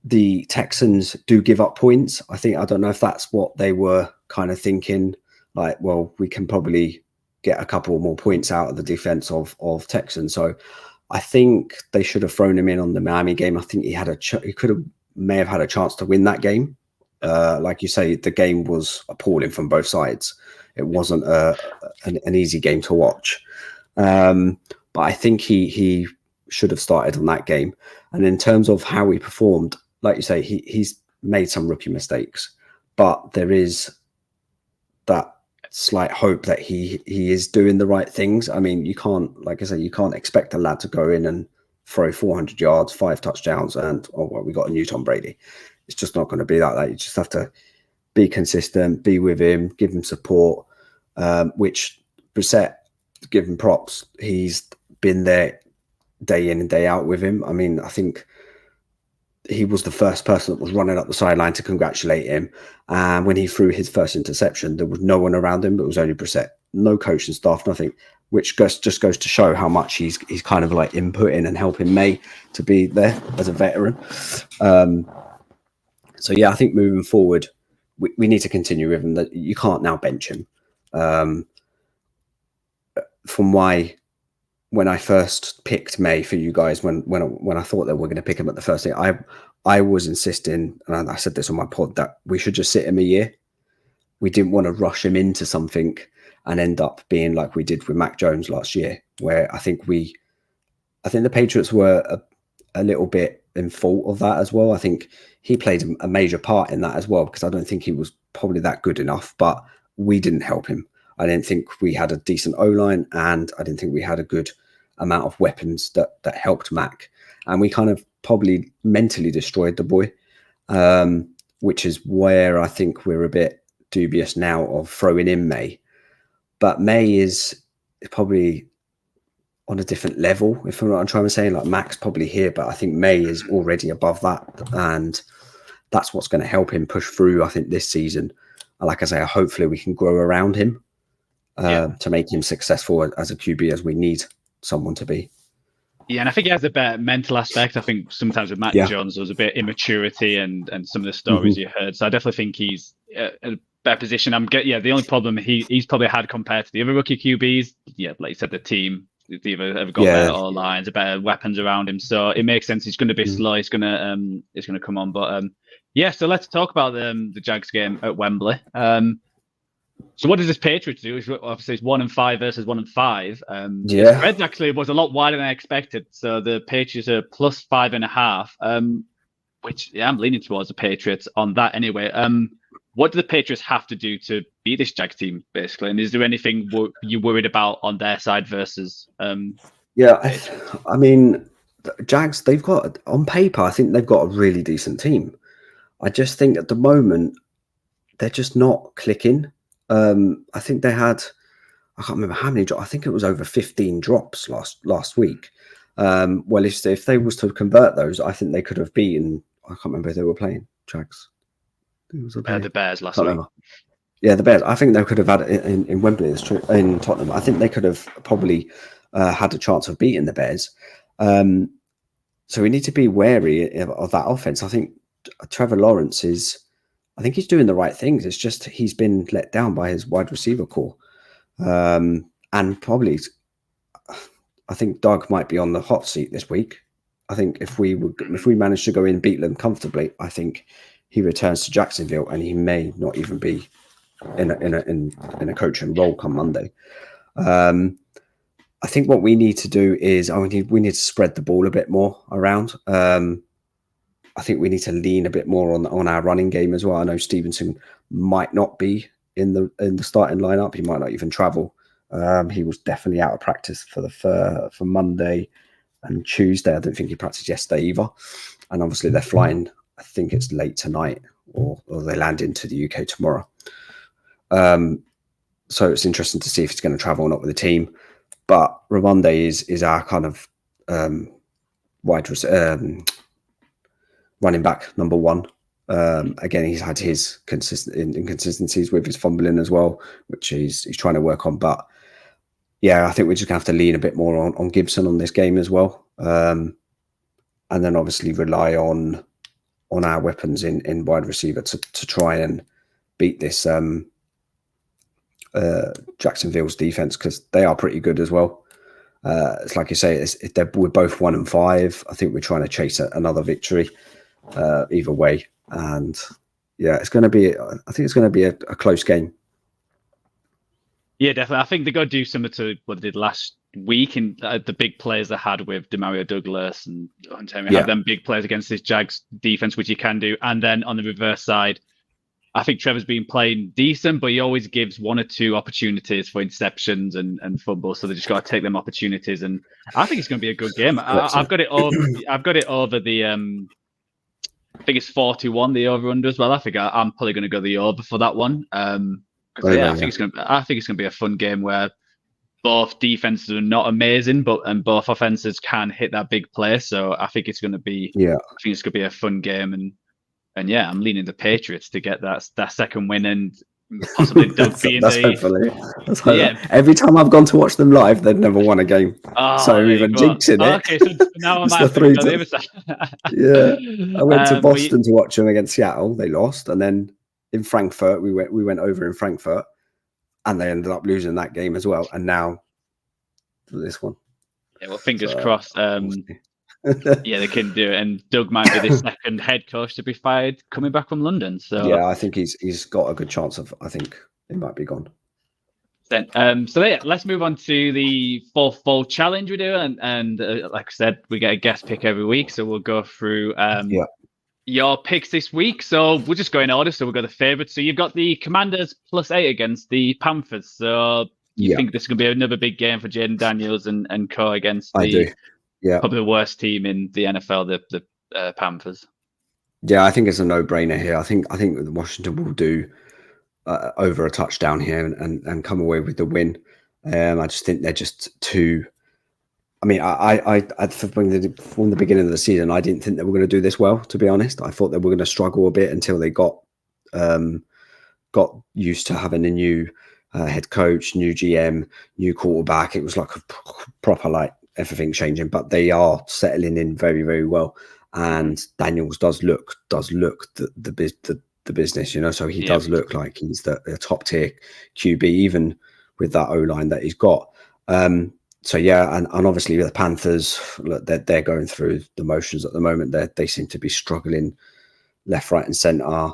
the Texans do give up points. I don't know if that's what they were kind of thinking. Like, well, we can probably get a couple more points out of the defense of Texans. So I think they should have thrown him in on the Miami game. I think he may have had a chance to win that game. Like you say, the game was appalling from both sides. It wasn't an easy game to watch. But I think he should have started on that game. And in terms of how he performed, like you say, he's made some rookie mistakes, but there is that slight hope that he is doing the right things. I mean, you can't, like I say, you can't expect a lad to go in and throw 400 yards, 5 touchdowns, and we got a new Tom Brady. It's just not going to be like that. You just have to be consistent, be with him, give him support, which Brissett, give him props. He's been there day in and day out with him. I mean, I think he was the first person that was running up the sideline to congratulate him. And when he threw his first interception, there was no one around him, but it was only Brissett. No coaching staff, nothing, which just goes to show how much he's kind of like inputting and helping May to be there as a veteran. So, yeah, I think moving forward, we need to continue with him. That you can't now bench him. When I first picked May for you guys, when I thought they were going to pick him at the first thing, I was insisting, and I said this on my pod, that we should just sit him a year. We didn't want to rush him into something and end up being like we did with Mac Jones last year, where I think the Patriots were a little bit in fault of that as well. I think he played a major part in that as well, because I don't think he was probably that good enough, but we didn't help him. I didn't think we had a decent O-line, and I didn't think we had a good amount of weapons that helped Mac. And we kind of probably mentally destroyed the boy, which is where I think we're a bit dubious now of throwing in May. But May is probably on a different level, if I'm trying to say. Like, Mac's probably here, but I think May is already above that, and that's what's going to help him push through, I think, this season. And like I say, hopefully we can grow around him to make him successful as a QB, as we need someone to be.
Yeah, and I think he has a better mental aspect. I think sometimes with Matt Jones, there was a bit of immaturity and some of the stories you heard. So I definitely think he's in a better position. The only problem he's probably had compared to the other rookie QBs, like you said, the team, they've either got better lines, better weapons around him. So it makes sense. He's going to be slow. He's going to come on. But so let's talk about the Jags game at Wembley. So what does this Patriots do? Obviously, it's 1-5 versus 1-5. The spread actually was a lot wider than I expected. So the Patriots are plus 5.5, which I'm leaning towards the Patriots on that anyway. What do the Patriots have to do to beat this Jags team, basically? And is there anything you worried about on their side versus?
I mean, Jags, they've got, on paper, I think they've got a really decent team. I just think at the moment they're just not clicking. I think they had, I can't remember how many drops. I think it was over 15 drops last week. Well, if they was to convert those, I think they could have beaten, I can't remember if they were playing Jags.
The Bears last week.
Remember. Yeah, the Bears. I think they could have had it in Wembley, in Tottenham. I think they could have probably had a chance of beating the Bears. So we need to be wary of that offense. I think Trevor Lawrence I think he's doing the right things. It's just he's been let down by his wide receiver core. And probably, I think Doug might be on the hot seat this week. I think if we manage to go in and beat them comfortably, I think he returns to Jacksonville, and he may not even be in a coaching role come Monday. I think what we need to do is we need to spread the ball a bit more around. I think we need to lean a bit more on our running game as well. I know Stevenson might not be in the starting lineup. He might not even travel. He was definitely out of practice for Monday and Tuesday. I don't think he practiced yesterday either. And obviously they're flying, I think it's late tonight, or they land into the UK tomorrow. So it's interesting to see if he's going to travel or not with the team. But Ramonde is our kind of running back number one. Again, he's had his inconsistencies with his fumbling as well, which he's trying to work on. But yeah, I think we're just gonna have to lean a bit more on Gibson on this game as well, and then obviously rely on our weapons in wide receiver to try and beat this Jacksonville's defense, because they are pretty good as well. It's like you say, we're both 1-5. I think we're trying to chase another victory. Either way, and it's going to be. I think it's going to be a close game.
Yeah, definitely. I think they got to do similar to what they did last week, and the big players they had with Demario Douglas and Hunter. Have them big players against this Jags defense, which you can do. And then on the reverse side, I think Trevor's been playing decent, but he always gives one or two opportunities for interceptions and fumbles. So they just got to take them opportunities, and I think it's going to be a good game. I've got it over the. I think it's 41 the over under as well. I think I'm probably going to go the over for that one. I think it's going to be a fun game where both defenses are not amazing, and both offenses can hit that big play. So I think it's going to be I think it's going to be a fun game, and I'm leaning the Patriots to get that second win and possibly Doug being
hopefully. Every time I've gone to watch them live, they've never won a game. So even jinxing it.
Okay, so now I might have to go the other side.
I went to Boston to watch them against Seattle. They lost, and then in Frankfurt, we went over in Frankfurt, and they ended up losing that game as well. And now this one.
Yeah, well, fingers crossed. Yeah, they can do it. And Doug might be the second head coach to be fired coming back from London. So
yeah, I think he's got a good chance of. I think he might be gone.
So yeah, let's move on to the fourfold challenge we do, and like I said, we get a guest pick every week, so we'll go through your picks this week. So we'll just go in order. So we've got the favourites. So you've got the Commanders +8 against the Panthers. So you think this is going to be another big game for Jaden Daniels and co against probably the worst team in the NFL, the Panthers.
Yeah, I think it's a no-brainer here. I think Washington will do over a touchdown here and come away with the win. I just think they're just too. I mean, I from the beginning of the season, I didn't think they were going to do this well. To be honest, I thought they were going to struggle a bit until they got used to having a new head coach, new GM, new quarterback. It was like a proper like everything changing, but they are settling in very, very well. And Daniels does look the business, so he does look like he's the top tier QB, even with that O-line that he's got. So yeah, and obviously the Panthers, look, they're going through the motions at the moment. They seem to be struggling left, right, and centre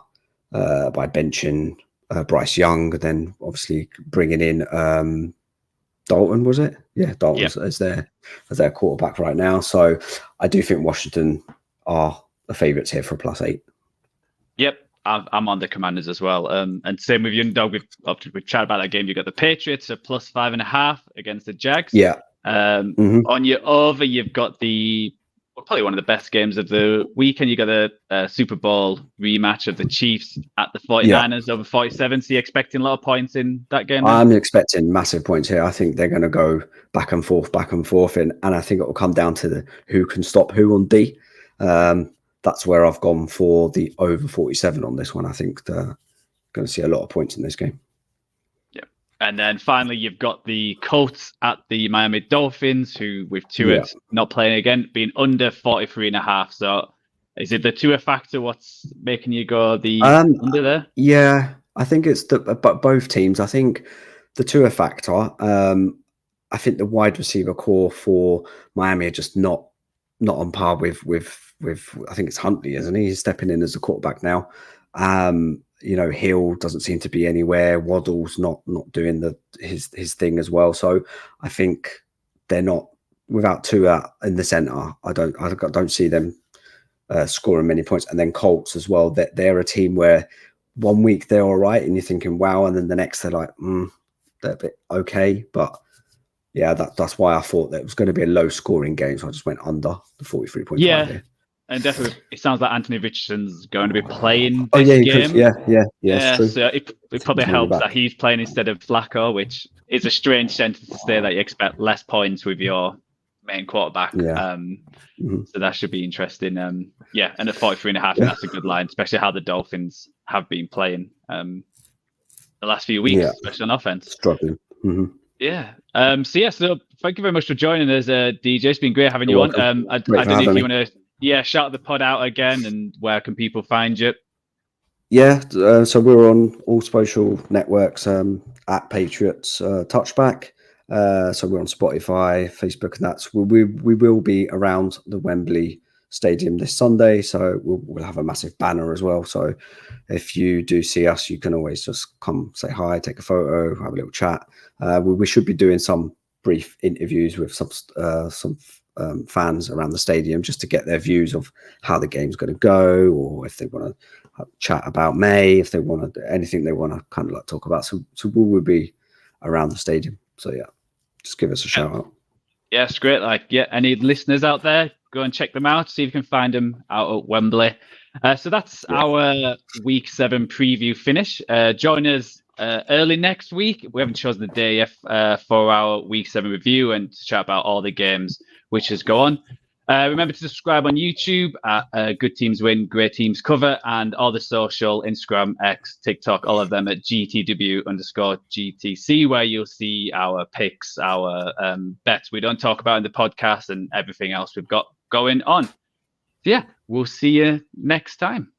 by benching Bryce Young, then obviously bringing in Dalton, was it? Yeah, Dalton as their quarterback right now. So I do think Washington are the favourites here for a +8.
Yep. I'm on the Commanders as well. And same with you and Doug. We've chatted about that game. You got the Patriots at +5.5 against the Jags.
Yeah.
On your over, you've got probably one of the best games of the weekend. You got a Super Bowl rematch of the Chiefs at the 49ers over 47. So you're expecting a lot of points in that game?
I'm expecting massive points here. I think they're going to go back and forth, and I think it will come down to who can stop who on D. That's where I've gone for the over 47 on this one. I think they're going to see a lot of points in this game. Yeah.
And then finally, you've got the Colts at the Miami Dolphins, who with Tua not playing again, being under 43.5. So is it the Tua factor? What's making you go the under there?
Yeah, I think it's but both teams. I think the Tua factor. I think the wide receiver core for Miami are just not on par with I think it's Huntley, isn't he? He's stepping in as a quarterback now. Hill doesn't seem to be anywhere. Waddle's not doing his thing as well. So I think they're not without Tua in the center. I don't see them scoring many points. And then Colts as well. They're a team where 1 week they're all right, and you're thinking wow, and then the next they're like they're a bit okay, but. Yeah, that's why I thought that it was going to be a low-scoring game, so I just went under the 43.5 here.
And definitely, it sounds like Anthony Richardson's going to be playing this game.
Yeah, true.
So it probably helps that he's playing instead of Flacco, which is a strange sentence to say that you expect less points with your main quarterback.
Yeah.
So that should be interesting. And at 43.5, that's a good line, especially how the Dolphins have been playing the last few weeks, especially on offense.
Struggling. Mm-hmm.
Yeah. So thank you very much for joining us, DJ. It's been great having you on. I don't know if you want to shout the pod out again, and where can people find you?
Yeah, so we're on all social networks at Patriots Touchback. So we're on Spotify, Facebook, and that's we will be around the Wembley Stadium this Sunday, so we'll have a massive banner as well. So if you do see us, you can always just come say hi, take a photo, have a little chat. We should be doing some brief interviews with some fans around the stadium just to get their views of how the game's going to go, or if they want to chat about May, if they want to anything they want to kind of like talk about. So we will be around the stadium. So yeah, just give us a shout out.
Yeah, it's great. Any listeners out there, go and check them out. See if you can find them out at Wembley. So that's our Week 7 preview finish. Join us early next week. We haven't chosen the day yet for our Week 7 review and to chat about all the games which has gone. Remember to subscribe on YouTube at Good Teams Win, Great Teams Cover, and all the social, Instagram, X, TikTok, all of them at GTW_GTC, where you'll see our picks, our bets we don't talk about in the podcast, and everything else we've got going on. So yeah, we'll see you next time.